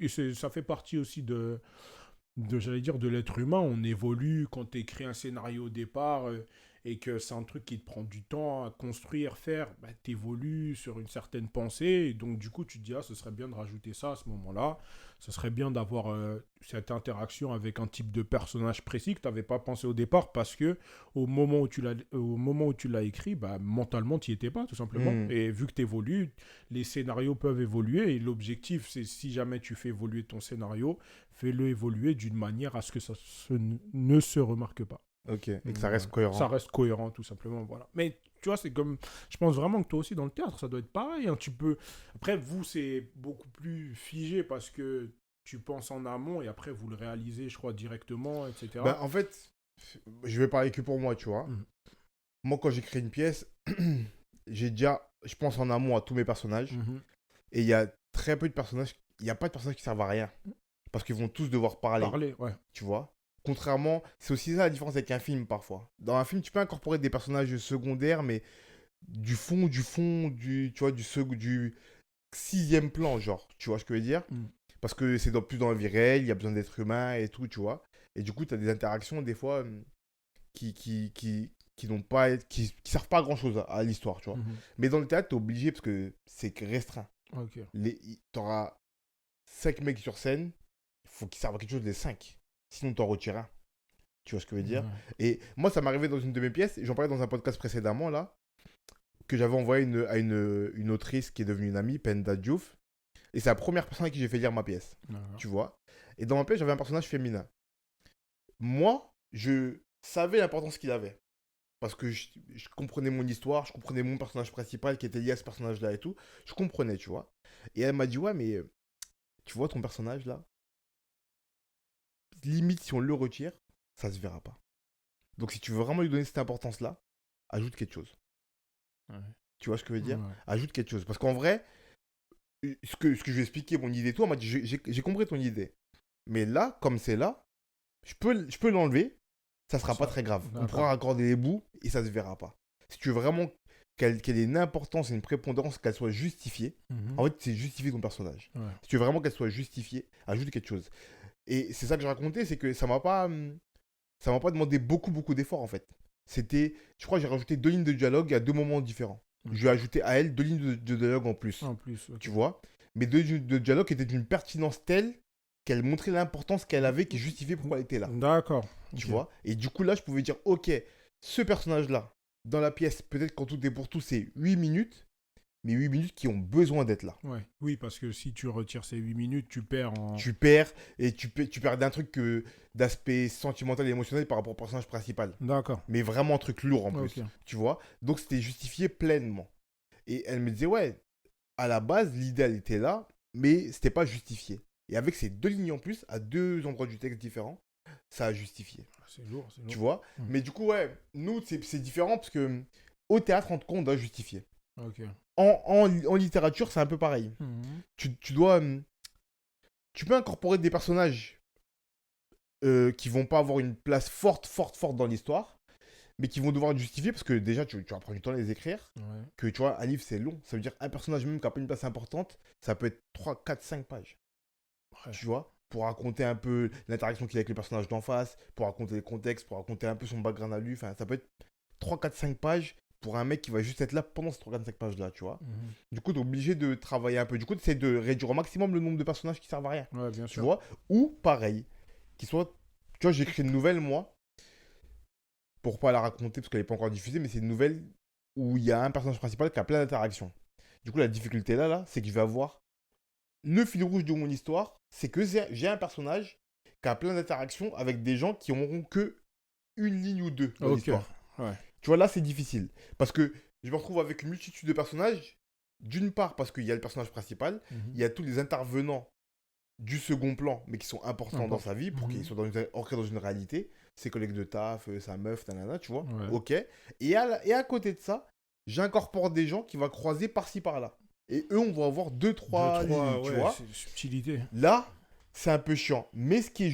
Et ça fait partie aussi j'allais dire, de l'être humain. On évolue quand tu écris un scénario au départ et que c'est un truc qui te prend du temps à construire, faire, bah, tu évolues sur une certaine pensée. Et donc, du coup, tu te dis, ce serait bien de rajouter ça à ce moment-là. Ce serait bien d'avoir cette interaction avec un type de personnage précis que tu n'avais pas pensé au départ parce que au moment où tu l'as écrit, bah, mentalement, tu n'y étais pas, tout simplement. Hmm. Et vu que tu évolues, les scénarios peuvent évoluer. Et l'objectif, c'est si jamais tu fais évoluer ton scénario, fais-le évoluer d'une manière à ce que ne se remarque pas. Ok, et que Donc, ça reste voilà. cohérent. Ça reste cohérent, tout simplement. Voilà. Mais tu vois, c'est comme. Je pense vraiment que toi aussi, dans le théâtre, ça doit être pareil. Hein. Après, vous, c'est beaucoup plus figé parce que tu penses en amont et après, vous le réalisez, je crois, directement, Bah, etc. en fait, je vais parler que pour moi, tu vois. Mhm. Moi, quand j'écris une pièce, je pense en amont à tous mes personnages. Mhm. Et il y a très peu de personnages, il n'y a pas de personnages qui servent à rien. Parce qu'ils vont tous devoir parler, Parler, ouais. tu vois. Contrairement, c'est aussi ça la différence avec un film parfois. Dans un film, tu peux incorporer des personnages secondaires, mais tu vois, du sixième plan, genre. Tu vois ce que je veux dire? Mhm. Parce que c'est plus dans la vie réelle, il y a besoin d'êtres humains et tout, tu vois. Et du coup, tu as des interactions, des fois, qui qui servent pas à grand chose à l'histoire, tu vois. Mais dans le théâtre, t'es obligé parce que c'est restreint. Ok. T'auras 5 mecs sur scène, il faut qu'ils servent à quelque chose les 5. Sinon, t'en retires un. Tu vois ce que je veux dire? Ouais. Et moi, ça m'est arrivé dans une de mes pièces, j'en parlais dans un podcast précédemment, là, que j'avais envoyé à une autrice qui est devenue une amie, Penda Diouf. Et c'est la première personne à qui j'ai fait lire ma pièce. D'accord. Tu vois? Et dans ma pièce, j'avais un personnage féminin. Moi, je savais l'importance qu'il avait. Parce que je comprenais mon histoire, je comprenais mon personnage principal qui était lié à ce personnage-là et tout. Je comprenais, tu vois. Et elle m'a dit, ouais, mais tu vois ton personnage là, limite si on le retire, ça se verra pas. Donc si tu veux vraiment lui donner cette importance-là, ajoute quelque chose. Ouais. Tu vois ce que je veux dire? Ouais. Ajoute quelque chose. Parce qu'en vrai, ce que je vais expliquer, mon idée et tout, elle m'a dit, j'ai compris ton idée. Mais là, comme c'est là, je peux l'enlever, ça sera pas très grave. On D'accord. pourra raccorder les bouts et ça se verra pas. Si tu veux vraiment qu'elle ait une importance et une prépondérance, qu'elle soit justifiée, en fait, c'est justifier ton personnage. Ouais. Si tu veux vraiment qu'elle soit justifiée, ajoute quelque chose. Et c'est ça que je racontais, c'est que ça m'a pas demandé beaucoup d'efforts en fait. C'était, je crois que j'ai rajouté 2 lignes de dialogue à 2 moments différents. Ok. Je lui ai ajouté à elle 2 lignes de dialogue en plus. En plus, ok. Tu vois? Mais 2 lignes de dialogue étaient d'une pertinence telle qu'elle montrait l'importance qu'elle avait, qui justifiait pourquoi elle était là. D'accord. Tu Ok. vois? Et du coup, là, je pouvais dire, ok, ce personnage-là, dans la pièce, peut-être qu'en tout et pour tout, c'est 8 minutes, mais 8 minutes qui ont besoin d'être là. Ouais. Oui, parce que si tu retires ces 8 minutes, tu perds en... Tu perds, et tu perds d'un truc d'aspect sentimental et émotionnel par rapport au personnage principal. D'accord. Mais vraiment un truc lourd en plus. Ok. Tu vois? Donc, c'était justifié pleinement. Et elle me disait, ouais, à la base, l'idée, elle était là, mais c'était pas justifié. Et avec ces 2 lignes en plus, à 2 endroits du texte différents, ça a justifié. C'est lourd, c'est lourd. Tu vois? Mm. Mais du coup, ouais, nous, c'est différent parce que au théâtre, en tout cas, on doit justifier. Ok. En littérature, c'est un peu pareil. Tu dois. Tu peux incorporer des personnages qui vont pas avoir une place forte dans l'histoire, mais qui vont devoir être justifiés parce que déjà, tu vas prendre du temps à les écrire. Ouais. Que tu vois, un livre, c'est long. Ça veut dire un personnage même qui n'a pas une place importante, ça peut être 3, 4, 5 pages. Ouais. Tu vois? Pour raconter un peu l'interaction qu'il a avec les personnages d'en face, pour raconter le contexte, pour raconter un peu son background à lui. Enfin, ça peut être 3, 4, 5 pages pour un mec qui va juste être là pendant ces 3, 4, 5 pages-là, tu vois. Du coup, tu es obligé de travailler un peu. Du coup, tu essaies de réduire au maximum le nombre de personnages qui servent à rien. Ouais, bien Tu sûr. vois? Ou, pareil, qui soit... Tu vois, j'ai écrit une nouvelle, moi, pour pas la raconter parce qu'elle n'est pas encore diffusée, mais c'est une nouvelle où il y a un personnage principal qui a plein d'interactions. Du coup, la difficulté là, c'est que je vais avoir le fil rouge de mon histoire, c'est que j'ai un personnage qui a plein d'interactions avec des gens qui n'auront que une ligne ou deux dans Ok. l'histoire. Ouais. Tu vois, là, c'est difficile. Parce que je me retrouve avec une multitude de personnages. D'une part, parce qu'il y a le personnage principal, il y a tous les intervenants du second plan, mais qui sont importants dans sa vie, pour qu'ils soient ancrés dans une réalité. Ses collègues de taf, sa meuf, nanana, tu vois. Ouais. Ok. Et à côté de ça, j'incorpore des gens qui vont croiser par-ci, par-là. Et eux, on va avoir 2-3 lignes, tu vois. C'est subtilité. Là, c'est un peu chiant. Mais ce qui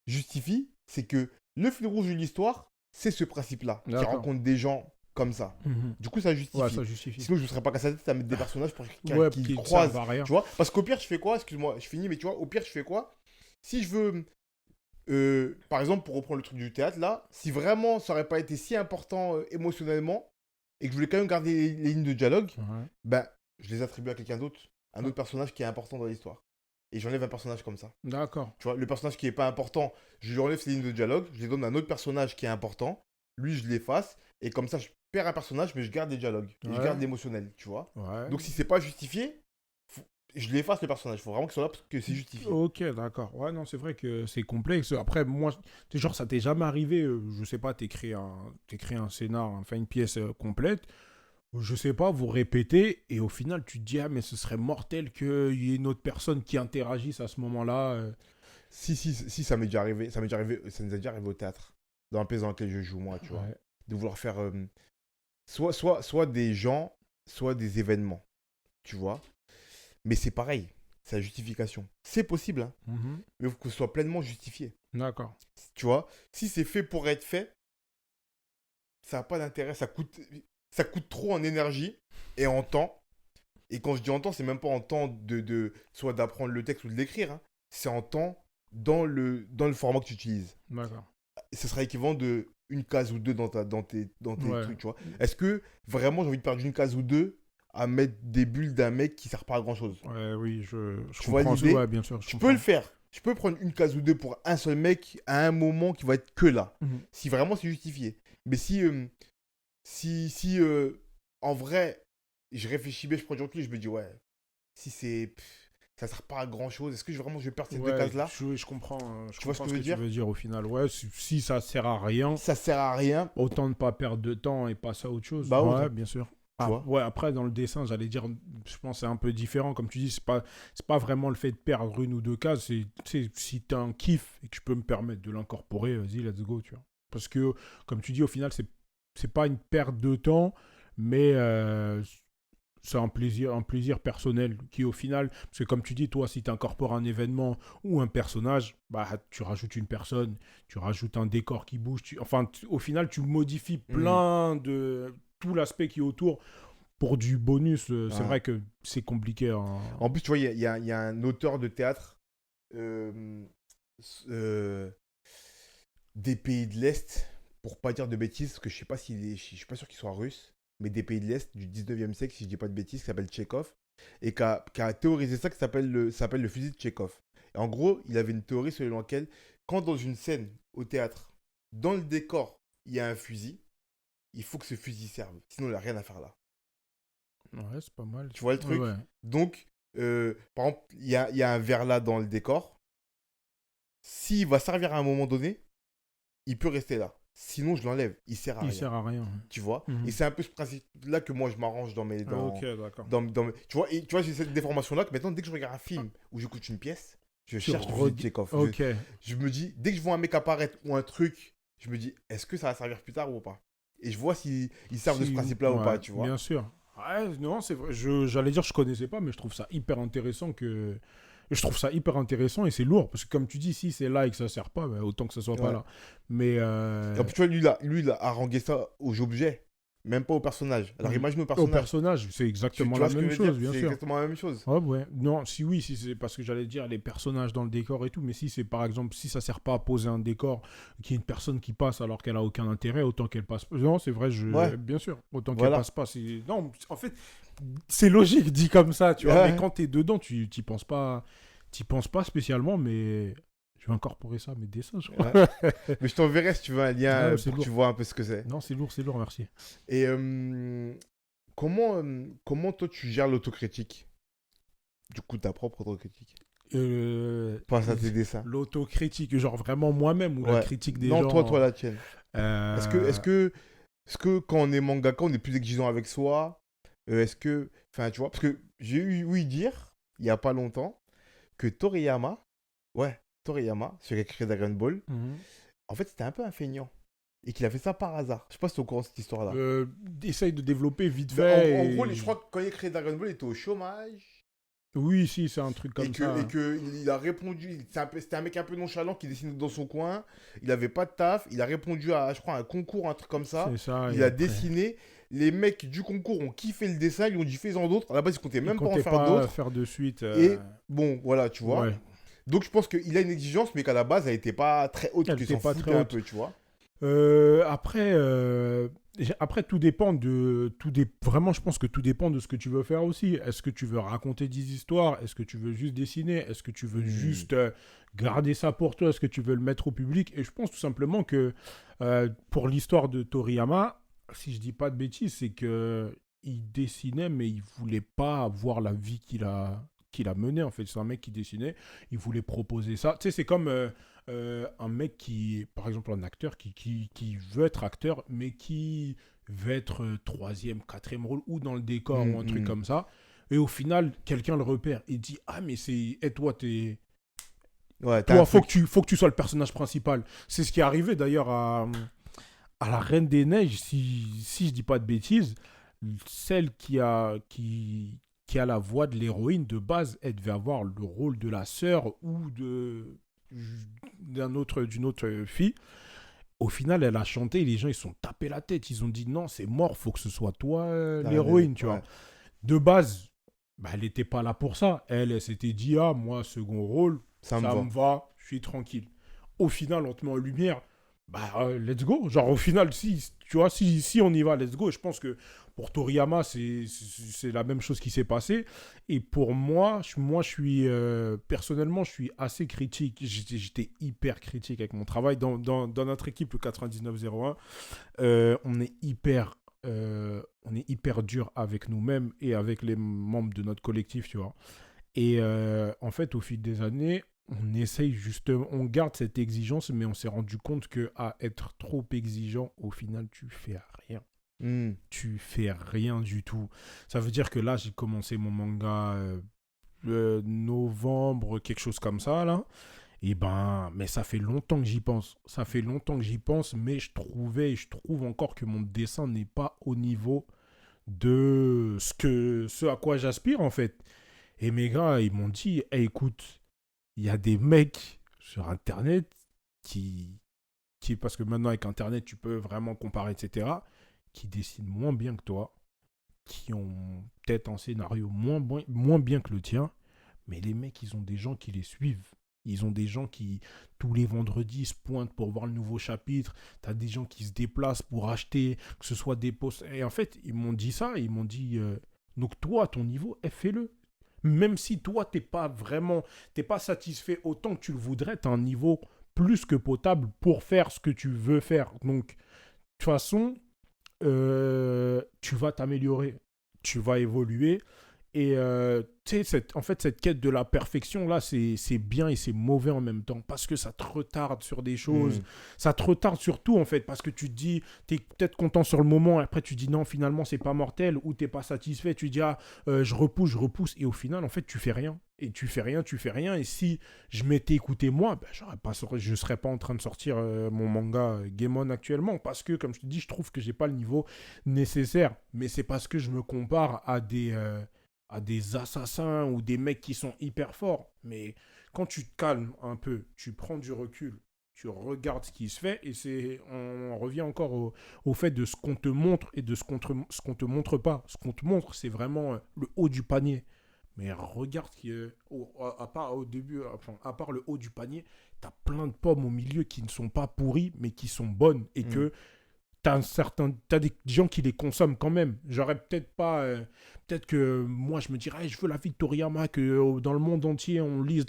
justifie, c'est que le fil rouge de l'histoire, c'est ce principe-là. Qui D'accord. rencontre des gens comme ça. Du coup, ça justifie. Ouais, ça justifie. Sinon, je ne serais pas cassé la tête à mettre des personnages pour qui ne croisent. servent à rien. Tu vois? Parce qu'au pire, je fais quoi? Excuse-moi, je finis, mais tu vois, au pire, je fais quoi? Si je veux, par exemple, pour reprendre le truc du théâtre, là, si vraiment ça n'aurait pas été si important émotionnellement, et que je voulais quand même garder les lignes de dialogue, ben, je les attribue à quelqu'un d'autre. Un autre personnage qui est important dans l'histoire. Et j'enlève un personnage comme ça. D'accord. Tu vois, le personnage qui n'est pas important, je lui enlève ses lignes de dialogue, je les donne à un autre personnage qui est important, lui, je l'efface, et comme ça, je perds un personnage, mais je garde des dialogues. Et je garde l'émotionnel, tu vois. Ouais. Donc, si c'est pas justifié, je l'efface le personnage. Il faut vraiment qu'il soit là parce que c'est justifié. Ok, d'accord. Ouais, non, c'est vrai que c'est complexe. Après, moi, genre, ça t'est jamais arrivé, je sais pas, t'écris un scénar, enfin une pièce complète, je sais pas, vous répétez, et au final, tu te dis, ah, mais ce serait mortel qu'il y ait une autre personne qui interagisse à ce moment-là. Si, ça m'est déjà arrivé. Ça nous est déjà arrivé au théâtre. Dans la pièce dans laquelle je joue, moi, tu vois. Ouais. De vouloir faire soit des gens, soit des événements. Tu vois. Mais c'est pareil. C'est la justification. C'est possible, hein. Mais il faut que ce soit pleinement justifié. D'accord. Tu vois. Si c'est fait pour être fait, ça n'a pas d'intérêt. Ça coûte trop en énergie et en temps. Et quand je dis en temps, c'est même pas en temps soit d'apprendre le texte ou de l'écrire. Hein. C'est en temps dans le format que tu utilises. D'accord. Ce sera équivalent de une case ou deux dans tes Ouais. trucs, tu vois. Est-ce que vraiment j'ai envie de perdre une case ou deux à mettre des bulles d'un mec qui sert pas à grand chose? Ouais, oui, je Tu vois comprends. Ouais, l'idée? bien sûr, je Je peux le comprends. faire. Je peux prendre une case ou deux pour un seul mec à un moment qui va être que là. Mhm. Si vraiment c'est justifié. Mais si en vrai, je réfléchis bien, je prends du recul, je me dis, ouais, si ça sert pas à grand chose, est-ce que vraiment je vais perdre ces deux Ouais, cases-là? je Tu vois ce comprends que ce je que veux tu dire? veux dire au final. Ouais, si ça sert à rien, Ça sert à rien. autant ne pas perdre de temps et passer à autre chose. Bah, Ouais, autant. bien sûr. Tu Ah, vois? ouais, après, dans le dessin, j'allais dire, je pense que c'est un peu différent. Comme tu dis, c'est pas vraiment le fait de perdre une ou deux cases. Si t'as un kiff et que je peux me permettre de l'incorporer, vas-y, let's go, tu vois. Parce que, comme tu dis, au final, c'est pas une perte de temps, mais c'est un plaisir personnel qui, au final, parce que comme tu dis, toi, si tu incorpores un événement ou un personnage, bah, tu rajoutes une personne, tu rajoutes un décor qui bouge. Enfin, au final, tu modifies Hmm. plein de tout l'aspect qui est autour pour du bonus. C'est Ouais. vrai que c'est compliqué, hein. En plus, tu vois, il y a un auteur de théâtre euh, euh, des pays de l'Est, pour pas dire de bêtises, parce que je suis pas sûr qu'il soit russe, mais des pays de l'Est du 19e siècle, si je dis pas de bêtises, qui s'appelle Tchekhov, et qui a théorisé ça, qui s'appelle le fusil de Tchekhov. Et en gros, il avait une théorie selon laquelle, quand dans une scène au théâtre, dans le décor, il y a un fusil, il faut que ce fusil serve, sinon il n'y a rien à faire là. Ouais, c'est pas mal. Tu vois le Ouais, ouais. truc? Donc, par exemple, il y a un verre là dans le décor. S'il va servir à un moment donné, il peut rester là. Sinon, je l'enlève. Il sert à Il rien. sert à rien. Tu vois? Et Mhm. c'est un peu ce principe-là que moi, je m'arrange dans mes. Ah, ok, d'accord. Tu vois, et tu vois, j'ai cette déformation-là que maintenant, dès que je regarde un film ou j'écoute une pièce, je cherche le fusil de Chekhov. Ok. Je me dis, dès que je vois un mec apparaître ou un truc, je me dis, est-ce que ça va servir plus tard ou pas? Et je vois s'ils servent de ce Si, principe-là ou ouais, pas, tu vois? bien sûr. Ouais, non, c'est vrai. J'allais dire, je connaissais pas, mais je trouve ça hyper intéressant que. Je trouve ça hyper intéressant et c'est lourd parce que comme tu dis, si c'est là et que ça sert pas, ben, autant que ça soit pas Ouais. là. Mais Et en plus, tu vois, lui, il a harangué ça aux objets, même pas aux personnages. Alors mhm. imagine aux Au personnages. personnage, c'est Tu exactement vois la ce que je même veux dire? chose, bien C'est sûr. exactement la même chose. Ouais, ouais. Non, si oui, si c'est parce que j'allais dire les personnages dans le décor et tout, mais si c'est par exemple, si ça sert pas à poser un décor, qu'il y a une personne qui passe alors qu'elle a aucun intérêt, autant qu'elle passe. Non, c'est vrai, Ouais, bien sûr, autant qu'elle voilà. passe pas. Non, en fait, c'est logique dit comme ça, tu vois, mais Ouais, quand t'es dedans, tu t'y penses pas spécialement, mais je vais incorporer ça à mes dessins, je crois. ouais. Mais je t'enverrai si tu veux un lien Ah, ouais, c'est pour que tu lourd. vois un peu ce que c'est. Non, c'est lourd, merci. Et comment toi tu gères l'autocritique? Du coup, ta propre autocritique. Euh, Pense à tes dessins. L'autocritique, genre vraiment moi-même ou la Ouais. critique des Non, toi, gens. la tienne. Est-ce que, est-ce euh, que, est-ce que quand on est mangaka, on est plus exigeant avec soi? Est-ce que, enfin, tu vois, parce que j'ai ouï dire, il y a pas longtemps, que Toriyama, celui qui a créé Dragon Ball, mhm. en fait, c'était un peu un feignant. Et qu'il a fait ça par hasard. Je sais pas si tu es au courant de cette histoire-là. Essaye de développer vite Mais en, fait. en gros, je crois que quand il a créé Dragon Ball, il était au chômage. Oui, si, c'est un truc Et comme que, ça. et que il a répondu. C'était un mec un peu nonchalant qui dessinait dans son coin. Il avait pas de taf. Il a répondu à, je crois, un concours, un truc comme ça. C'est ça, Il et a après. dessiné. Les mecs du concours ont kiffé le dessin. Ils lui ont dit fais-en d'autres. À la base, ils comptaient Il même pas en comptait faire pas d'autres. faire de suite. Et bon, voilà, tu vois. Ouais, Donc, je pense qu'il a une exigence, mais qu'à la base, elle était pas très haute, elle qu'il était s'en pas très foutait un haute. peu, tu vois. Après, tout dépend de. Vraiment, je pense que tout dépend de ce que tu veux faire aussi. Est-ce que tu veux raconter des histoires? Est-ce que tu veux juste dessiner? Est-ce que tu veux Hmm. juste garder ça pour toi? Est-ce que tu veux le mettre au public? Et je pense tout simplement que pour l'histoire de Toriyama, si je dis pas de bêtises, c'est que il dessinait, mais il voulait pas avoir la vie qu'il a menée. En fait, c'est un mec qui dessinait. Il voulait proposer ça. Tu sais, c'est comme un mec qui, par exemple, un acteur qui veut être acteur, mais qui veut être troisième, quatrième rôle ou dans le décor Hmm, ou un truc hmm. comme ça. Et au final, quelqu'un le repère et dit ah mais c'est et Ouais, t'as un toi truc. faut que tu sois le personnage principal. C'est ce qui est arrivé d'ailleurs à la Reine des Neiges, si je dis pas de bêtises, celle qui a la voix de l'héroïne de base, elle devait avoir le rôle de la sœur ou d'une autre fille. Au final, elle a chanté, et les gens ils se sont tapés la tête, ils ont dit non, c'est mort, faut que ce soit toi La reine des- l'héroïne, tu vois. Ouais, De base, bah, elle n'était pas là pour ça. Elle s'était dit ah moi second rôle, ça me ça va. me va, je suis tranquille. Au final, on te met en lumière. let's go. Genre, au final, tu vois, si on y va, let's go. Et je pense que pour Toriyama, c'est la même chose qui s'est passé. Et pour moi, je suis, personnellement, je suis assez critique. J'étais hyper critique avec mon travail. Dans notre équipe, le 9901, on est hyper dur avec nous-mêmes et avec les membres de notre collectif, tu vois. Et en fait, au fil des années, on essaye justement, on garde cette exigence, mais on s'est rendu compte que à être trop exigeant, au final, tu fais rien. Tu fais rien du tout. Ça veut dire que là, j'ai commencé mon manga novembre, quelque chose comme ça, là. Et ben, mais ça fait longtemps que j'y pense. Ça fait longtemps que j'y pense, mais je trouve encore que mon dessin n'est pas au niveau de ce à quoi j'aspire, en fait. Et mes gars, ils m'ont dit, hey, écoute, il y a des mecs sur Internet parce que maintenant avec Internet, tu peux vraiment comparer, etc., qui dessinent moins bien que toi, qui ont peut-être un scénario moins bien que le tien, mais les mecs, ils ont des gens qui les suivent. Ils ont des gens qui, tous les vendredis, se pointent pour voir le nouveau chapitre. T'as des gens qui se déplacent pour acheter, que ce soit des posts. Et en fait, ils m'ont dit ça, ils m'ont dit, donc toi, à ton niveau, fais-le. Même si toi, t'es pas satisfait autant que tu le voudrais, t'as un niveau plus que potable pour faire ce que tu veux faire. Donc, de toute façon, tu vas t'améliorer, tu vas évoluer. Et tu sais, en fait, cette quête de la perfection, là, c'est bien et c'est mauvais en même temps. Parce que ça te retarde sur des choses. Ça te retarde sur tout, en fait. Parce que tu te dis, t'es peut-être content sur le moment. Et après, tu dis non, finalement, c'est pas mortel. Ou t'es pas satisfait. Tu dis, je repousse. Et au final, en fait, tu fais rien. Et tu fais rien. Et si je m'étais écouté moi, ben, je serais pas en train de sortir mon manga Game On actuellement. Parce que, comme je te dis, je trouve que j'ai pas le niveau nécessaire. Mais c'est parce que je me compare à des assassins ou des mecs qui sont hyper forts. Mais quand tu te calmes un peu, tu prends du recul, tu regardes ce qui se fait, et on revient encore au fait de ce qu'on te montre et de ce qu'on te montre pas. Ce qu'on te montre, c'est vraiment le haut du panier. Mais regarde, à part au début, enfin, à part le haut du panier, t'as plein de pommes au milieu qui ne sont pas pourries, mais qui sont bonnes, et que t'as des gens qui les consomment quand même. J'aurais peut-être pas. Peut-être que moi, je me dirais, hey, je veux la vie de Toriyama, que dans le monde entier, on lise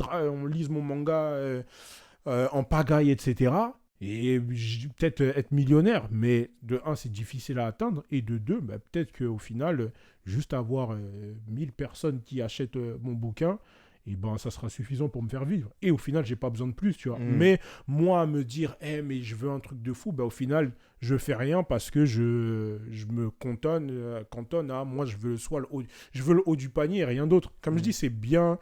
mon manga en pagaille, etc. Et peut-être être millionnaire. Mais de un, c'est difficile à atteindre. Et de deux, bah, peut-être qu'au final, juste avoir 1000 personnes qui achètent mon bouquin, et ben ça sera suffisant pour me faire vivre. Et au final, j'ai pas besoin de plus, tu vois. Mais moi, à me dire, mais je veux un truc de fou, bah, au final, je fais rien parce que je me cantonne à moi, je veux le haut du panier et rien d'autre. Comme je dis, c'est bien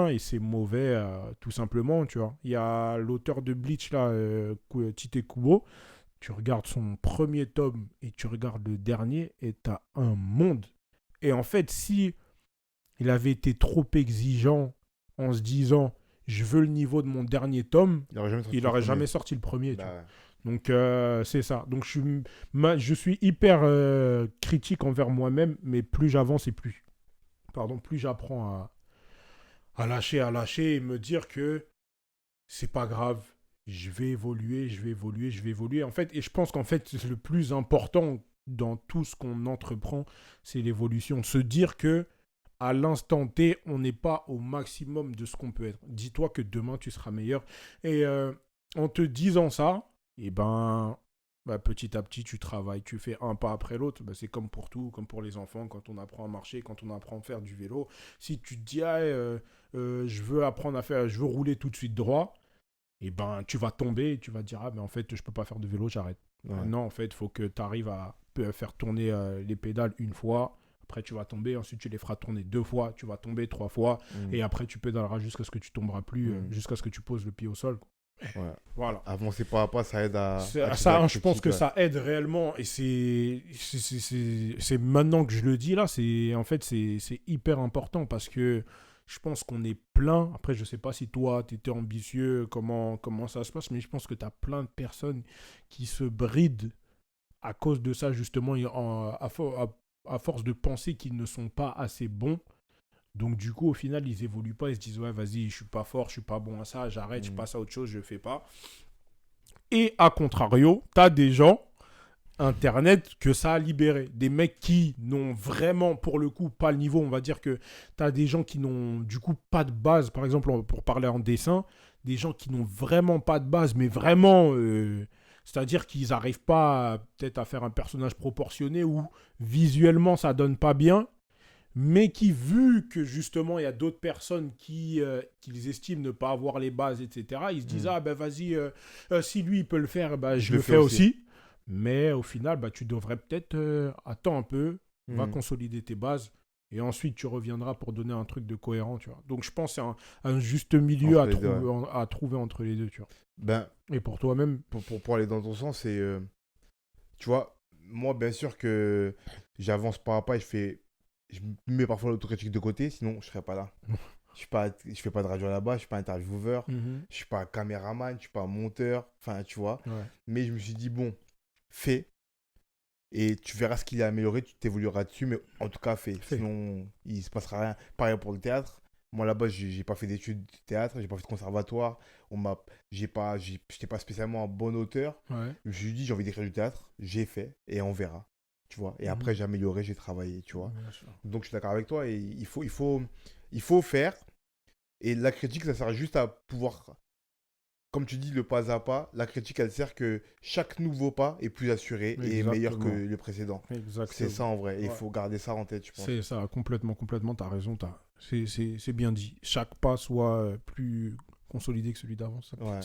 et c'est mauvais, tout simplement, tu vois. Il y a l'auteur de Bleach, là, Tite Kubo. Tu regardes son premier tome et tu regardes le dernier et t'as un monde. Et en fait, si il avait été trop exigeant en se disant je veux le niveau de mon dernier tome, il n'aurait jamais sorti le premier. Tu vois. Donc c'est ça. Donc je suis hyper critique envers moi-même, mais plus j'avance et plus j'apprends à lâcher et me dire que c'est pas grave. Je vais évoluer. En fait, et je pense qu'en fait, le plus important dans tout ce qu'on entreprend, c'est l'évolution. Se dire que à l'instant T, on n'est pas au maximum de ce qu'on peut être. Dis-toi que demain, tu seras meilleur. Et en te disant ça, et ben, petit à petit, tu travailles, tu fais un pas après l'autre. C'est comme pour tout, comme pour les enfants, quand on apprend à marcher, quand on apprend à faire du vélo. Si tu te dis, je veux rouler tout de suite droit, et ben, tu vas tomber et tu vas te dire, mais en fait, je peux pas faire de vélo, j'arrête. Ouais. Non, en fait, il faut que tu arrives à faire tourner les pédales une fois. Après, tu vas tomber. Ensuite, tu les feras tourner 2 fois. Tu vas tomber 3 fois. Et après, tu pédaleras jusqu'à ce que tu tomberas plus, jusqu'à ce que tu poses le pied au sol. Ouais. Voilà. Avancer pas à pas, ça aide à ça, je pense que ça aide réellement. Et c'est maintenant que je le dis là. En fait, c'est hyper important parce que je pense qu'on est plein. Après, je sais pas si toi, tu étais ambitieux, comment ça se passe, mais je pense que tu as plein de personnes qui se brident à cause de ça, justement, à force de penser qu'ils ne sont pas assez bons. Donc du coup, au final, ils évoluent pas. Ils se disent, ouais, vas-y, je suis pas fort, je suis pas bon à ça, j'arrête, je passe à autre chose, je fais pas. Et à contrario, t'as des gens, Internet, que ça a libéré. Des mecs qui n'ont vraiment, pour le coup, pas le niveau. On va dire que t'as des gens qui n'ont, du coup, pas de base. Par exemple, pour parler en dessin, des gens qui n'ont vraiment pas de base, mais vraiment... c'est-à-dire qu'ils n'arrivent pas peut-être à faire un personnage proportionné ou visuellement ça donne pas bien, mais qui, vu que justement il y a d'autres personnes qu'ils estiment ne pas avoir les bases, etc., ils se disent, ah ben vas-y, si lui il peut le faire, bah, je le fais aussi. Mais au final, bah, tu devrais peut-être attends un peu, va consolider tes bases. Et ensuite, tu reviendras pour donner un truc de cohérent, tu vois. Donc, je pense que c'est un juste milieu à trouver entre les deux, tu vois. Ben, et pour toi-même. Pour aller dans ton sens, c'est... tu vois, moi, bien sûr que j'avance pas à pas et je mets parfois l'autocritique de côté, sinon je serais pas là. Je fais pas de radio là-bas, je suis pas intervieweur, je suis pas caméraman, je suis pas monteur, enfin, tu vois. Ouais. Mais je me suis dit, bon, fais. Et tu verras ce qu'il a amélioré, tu t'évolueras dessus, mais en tout cas, fais. Sinon, il se passera rien. Pareil pour le théâtre. Moi, là-bas, j'ai pas fait d'études de théâtre, j'ai pas fait de conservatoire. J'étais pas spécialement un bon auteur. Ouais. Je me suis dit, j'ai envie d'écrire du théâtre, j'ai fait, et on verra. Tu vois. Et après, j'ai amélioré, j'ai travaillé, tu vois. Donc, je suis d'accord avec toi, et il faut faire. Et la critique, ça sert juste à pouvoir... Comme tu dis, le pas à pas, la critique, elle sert que chaque nouveau pas est plus assuré et meilleur que le précédent. Exactement. C'est ça en vrai. Et il faut garder ça en tête, je pense. C'est ça, complètement, t'as raison. C'est bien dit. Chaque pas soit plus consolidé que celui d'avant. Ouais.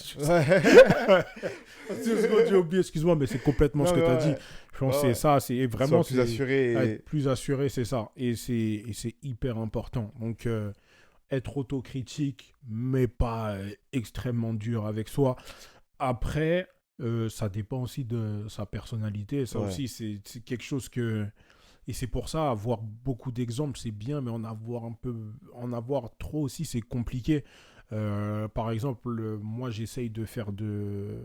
J'ai oublié, excuse-moi, mais c'est complètement ce que tu as dit. Je pense que c'est ça, c'est vraiment... plus assuré. Être plus assuré, c'est ça. Et c'est hyper important. Donc... être autocritique, mais pas extrêmement dur avec soi. Après, ça dépend aussi de sa personnalité. Ça aussi, c'est quelque chose que... Et c'est pour ça, avoir beaucoup d'exemples, c'est bien, mais en avoir trop aussi, c'est compliqué. Par exemple, moi, j'essaye de faire de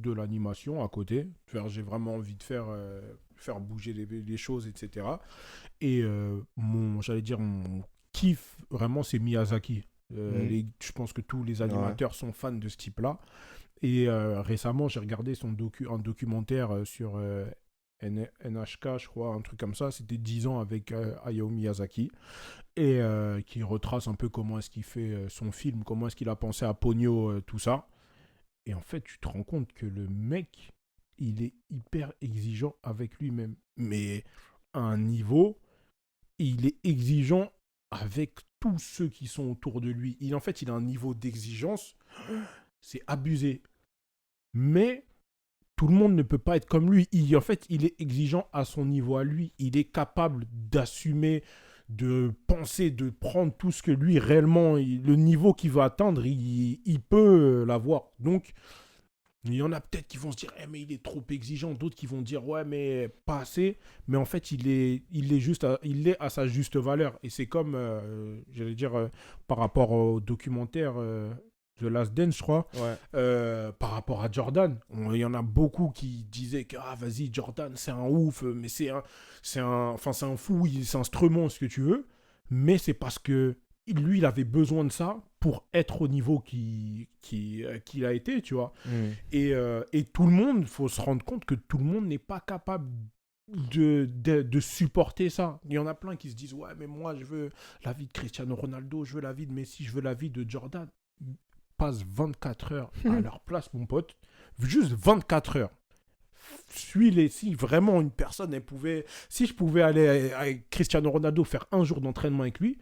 l'animation à côté. J'ai vraiment envie de faire bouger les choses, etc. Et j'allais dire, mon kiff, vraiment, c'est Miyazaki. Je pense que tous les animateurs sont fans de ce type-là. Et récemment, j'ai regardé un documentaire sur NHK, je crois, un truc comme ça. C'était 10 ans avec Hayao Miyazaki. Et qui retrace un peu comment est-ce qu'il fait son film, comment est-ce qu'il a pensé à Ponyo, tout ça. Et en fait, tu te rends compte que le mec, il est hyper exigeant avec lui-même. Mais à un niveau, il est exigeant avec tous ceux qui sont autour de lui. En fait, il a un niveau d'exigence, c'est abusé. Mais tout le monde ne peut pas être comme lui. En fait, il est exigeant à son niveau à lui. Il est capable d'assumer, de penser, de prendre tout ce que lui, réellement, le niveau qu'il va atteindre, il peut l'avoir. Donc, il y en a peut-être qui vont se dire mais il est trop exigeant, d'autres qui vont dire ouais mais pas assez, mais en fait il est à sa juste valeur. Et c'est comme j'allais dire par rapport au documentaire The Last Dance, je crois, par rapport à Jordan, il y en a beaucoup qui disaient que vas-y Jordan c'est un ouf, mais c'est un fou, c'est un instrument, ce que tu veux, mais c'est parce que lui, il avait besoin de ça pour être au niveau qu'il a été, tu vois. Et tout le monde, il faut se rendre compte que tout le monde n'est pas capable de supporter ça. Il y en a plein qui se disent, ouais, mais moi, je veux la vie de Cristiano Ronaldo, je veux la vie de Messi, je veux la vie de Jordan. Passe 24 heures à leur place, mon pote. Juste 24 heures. Suis-les. Si vraiment une personne, si je pouvais aller avec Cristiano Ronaldo faire un jour d'entraînement avec lui,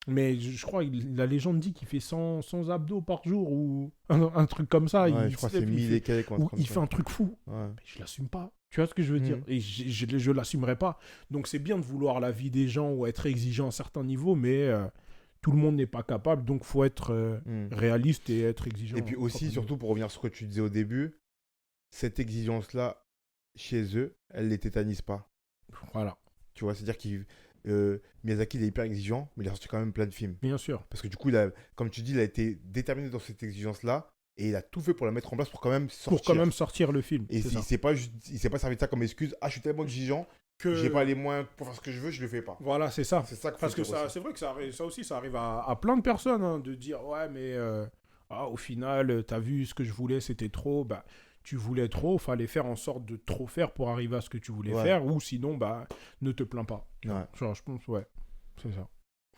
mais je crois que la légende dit qu'il fait 100 abdos par jour ou un truc comme ça. Je crois que c'est 1000 et quelques. Il fait un truc fou. Mais je l'assume pas. Tu vois ce que je veux dire? Et je l'assumerai pas. Donc c'est bien de vouloir la vie des gens ou être exigeant à certains niveaux, mais tout le monde n'est pas capable. Donc faut être réaliste et être exigeant. Et puis aussi, surtout pour revenir sur ce que tu disais au début, cette exigence-là, chez eux, elle ne les tétanise pas. Voilà. Tu vois, c'est-à-dire qu'il... Miyazaki, il est hyper exigeant, mais il a sorti quand même plein de films. Bien sûr. Parce que du coup, comme tu dis, il a été déterminé dans cette exigence-là et il a tout fait pour la mettre en place pour quand même sortir le film. Et il s'est pas servi de ça comme excuse. Je suis tellement exigeant que j'ai pas les moyens pour faire ce que je veux, je le fais pas. Voilà, c'est ça. C'est ça parce que c'est vrai que ça aussi, ça arrive à plein de personnes de dire ouais, mais au final, t'as vu ce que je voulais, c'était trop. Bah, tu voulais trop, fallait faire en sorte de trop faire pour arriver à ce que tu voulais faire, ou sinon, ne te plains pas. Ouais. Genre, je pense, c'est ça.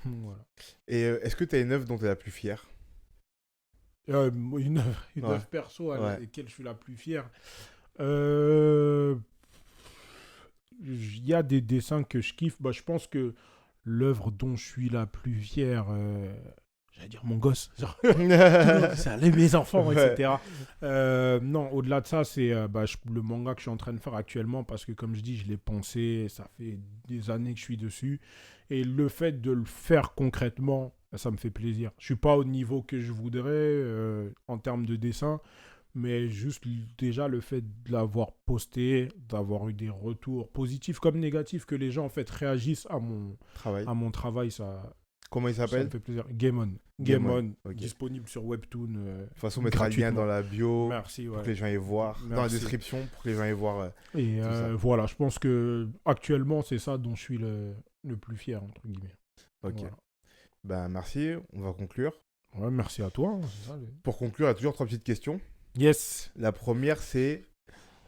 Voilà. Et est-ce que tu as une œuvre dont tu es la plus fière? Une œuvre perso à laquelle je suis la plus fière. Il y a des dessins que je kiffe. Je pense que l'œuvre dont je suis la plus fière, j'allais dire mon gosse, genre, ça, mes enfants, etc. Non, au-delà de ça, c'est le manga que je suis en train de faire actuellement, parce que comme je dis, je l'ai pensé, ça fait des années que je suis dessus. Et le fait de le faire concrètement, ça me fait plaisir. Je suis pas au niveau que je voudrais en termes de dessin, mais juste déjà le fait de l'avoir posté, d'avoir eu des retours positifs comme négatifs, que les gens en fait réagissent à mon travail, ça. Comment il s'appelle? Ça me fait plaisir. Game On. Okay. Disponible sur Webtoon. De toute façon, on mettra le lien dans la bio. Merci, pour que les gens aillent voir. Dans la description pour que les gens aillent voir. Et voilà, je pense que actuellement c'est ça dont je suis le plus fier, entre guillemets. Ok. Voilà. Merci, on va conclure. Ouais, merci à toi. C'est ça, Pour conclure, il y a toujours 3 petites questions. Yes. La première, c'est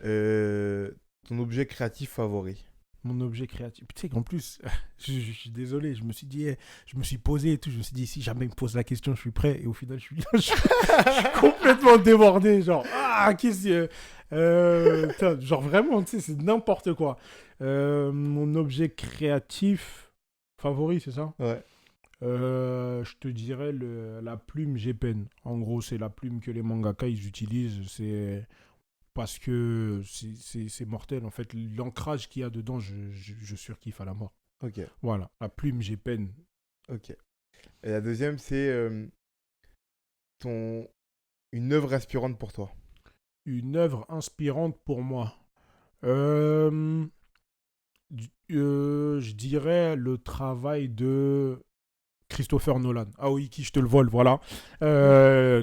ton objet créatif favori. Mon objet créatif. Tu sais qu'en plus, je suis désolé, je me suis dit, je me suis posé et tout, je me suis dit, si jamais il me pose la question, je suis prêt. Et au final, je suis complètement débordé. Genre, qu'est-ce que. Genre vraiment, tu sais, c'est n'importe quoi. Mon objet créatif favori, c'est ça? Ouais. Je te dirais la plume G-Pen. En gros, c'est la plume que les mangaka ils utilisent. C'est parce que c'est mortel. En fait, l'ancrage qu'il y a dedans, je surkiffe à la mort. Ok. Voilà, la plume G-Pen. Ok. Et la deuxième, c'est une œuvre inspirante pour toi. Une œuvre inspirante pour moi. Je dirais le travail de Christopher Nolan. Ah oui, qui je te le vole, voilà.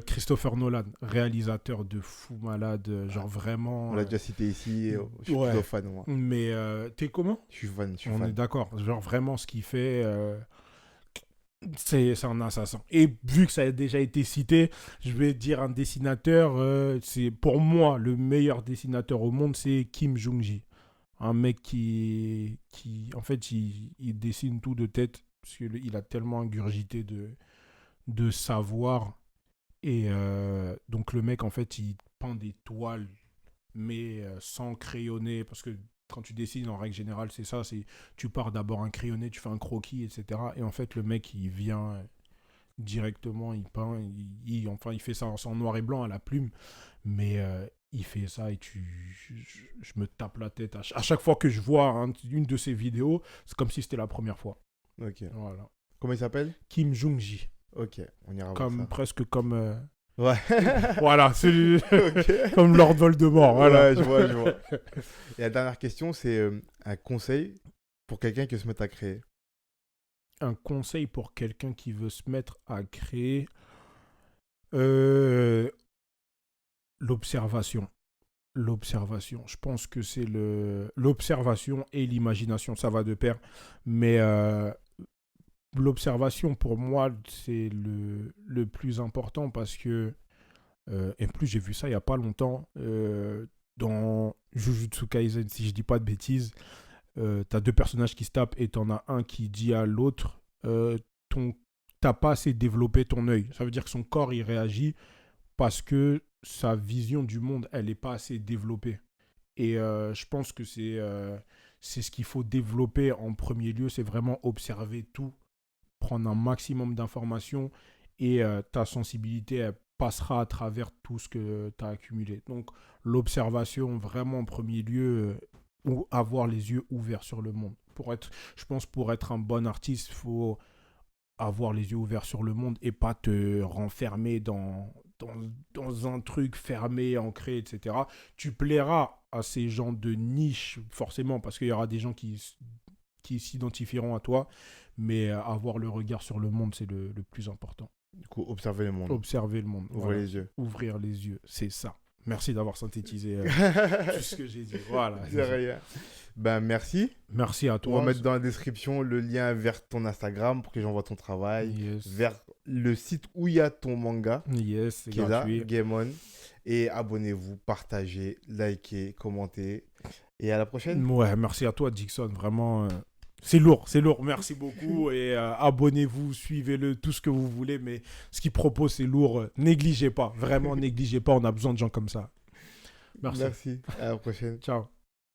Christopher Nolan, réalisateur de fou malade, genre vraiment. On l'a déjà cité ici, je suis plutôt fan, moi. Mais t'es comment? Je suis fan. On est d'accord, genre vraiment ce qu'il fait, c'est un assassin. Et vu que ça a déjà été cité, je vais dire un dessinateur, c'est pour moi le meilleur dessinateur au monde, c'est Kim Jong-gi. Un mec qui en fait, il dessine tout de tête. Parce qu'il a tellement ingurgité de savoir. Et donc le mec, en fait, il peint des toiles, mais sans crayonner. Parce que quand tu dessines, en règle générale, c'est ça. Tu pars d'abord un crayonné, tu fais un croquis, etc. Et en fait, le mec, il vient directement, il peint. Il fait ça en noir et blanc à la plume. Mais il fait ça et je me tape la tête. À chaque fois que je vois une de ses vidéos, c'est comme si c'était la première fois. Ok. Voilà. Comment il s'appelle? Kim Jong-gi. Ok, on ira voir ça. Presque comme... Ouais. Voilà, c'est okay. Comme Lord Voldemort. Voilà. Ouais, je vois. Et la dernière question, c'est un conseil pour quelqu'un qui veut se mettre à créer. Un conseil pour quelqu'un qui veut se mettre à créer... L'observation. Je pense que c'est l'observation et l'imagination, ça va de pair. Mais l'observation, pour moi, c'est le plus important parce que, et en plus, j'ai vu ça il n'y a pas longtemps, dans Jujutsu Kaisen, si je dis pas de bêtises, t'as 2 personnages qui se tapent et t'en as un qui dit à l'autre, t'as pas assez développé ton œil. Ça veut dire que son corps, il réagit parce que sa vision du monde, elle n'est pas assez développée. Et je pense que c'est ce qu'il faut développer en premier lieu, c'est vraiment observer tout, prendre un maximum d'informations et ta sensibilité, elle passera à travers tout ce que tu as accumulé. Donc l'observation, vraiment en premier lieu, ou avoir les yeux ouverts sur le monde. Je pense pour être un bon artiste, il faut avoir les yeux ouverts sur le monde et pas te renfermer dans un truc fermé, ancré, etc. Tu plairas à ces gens de niche, forcément, parce qu'il y aura des gens qui s'identifieront à toi, mais avoir le regard sur le monde, c'est le plus important. Du coup, observer le monde. Ouvrir les yeux. Ouvrir les yeux, c'est ça. Merci d'avoir synthétisé tout ce que j'ai dit. Voilà. C'est rien. Merci. Merci à toi. On va mettre dans la description le lien vers ton Instagram pour que les gens voient ton travail. Yes. Vers le site où il y a ton manga. Yes, c'est qui est gratuit. là, Game On. Et abonnez-vous, partagez, likez, commentez. Et à la prochaine. Ouais, merci à toi, Dixon. Vraiment, c'est lourd, c'est lourd. Merci beaucoup. Et abonnez-vous, suivez-le, tout ce que vous voulez. Mais ce qu'il propose, c'est lourd. Négligez pas. Vraiment, négligez pas. On a besoin de gens comme ça. Merci. Merci. À la prochaine. Ciao.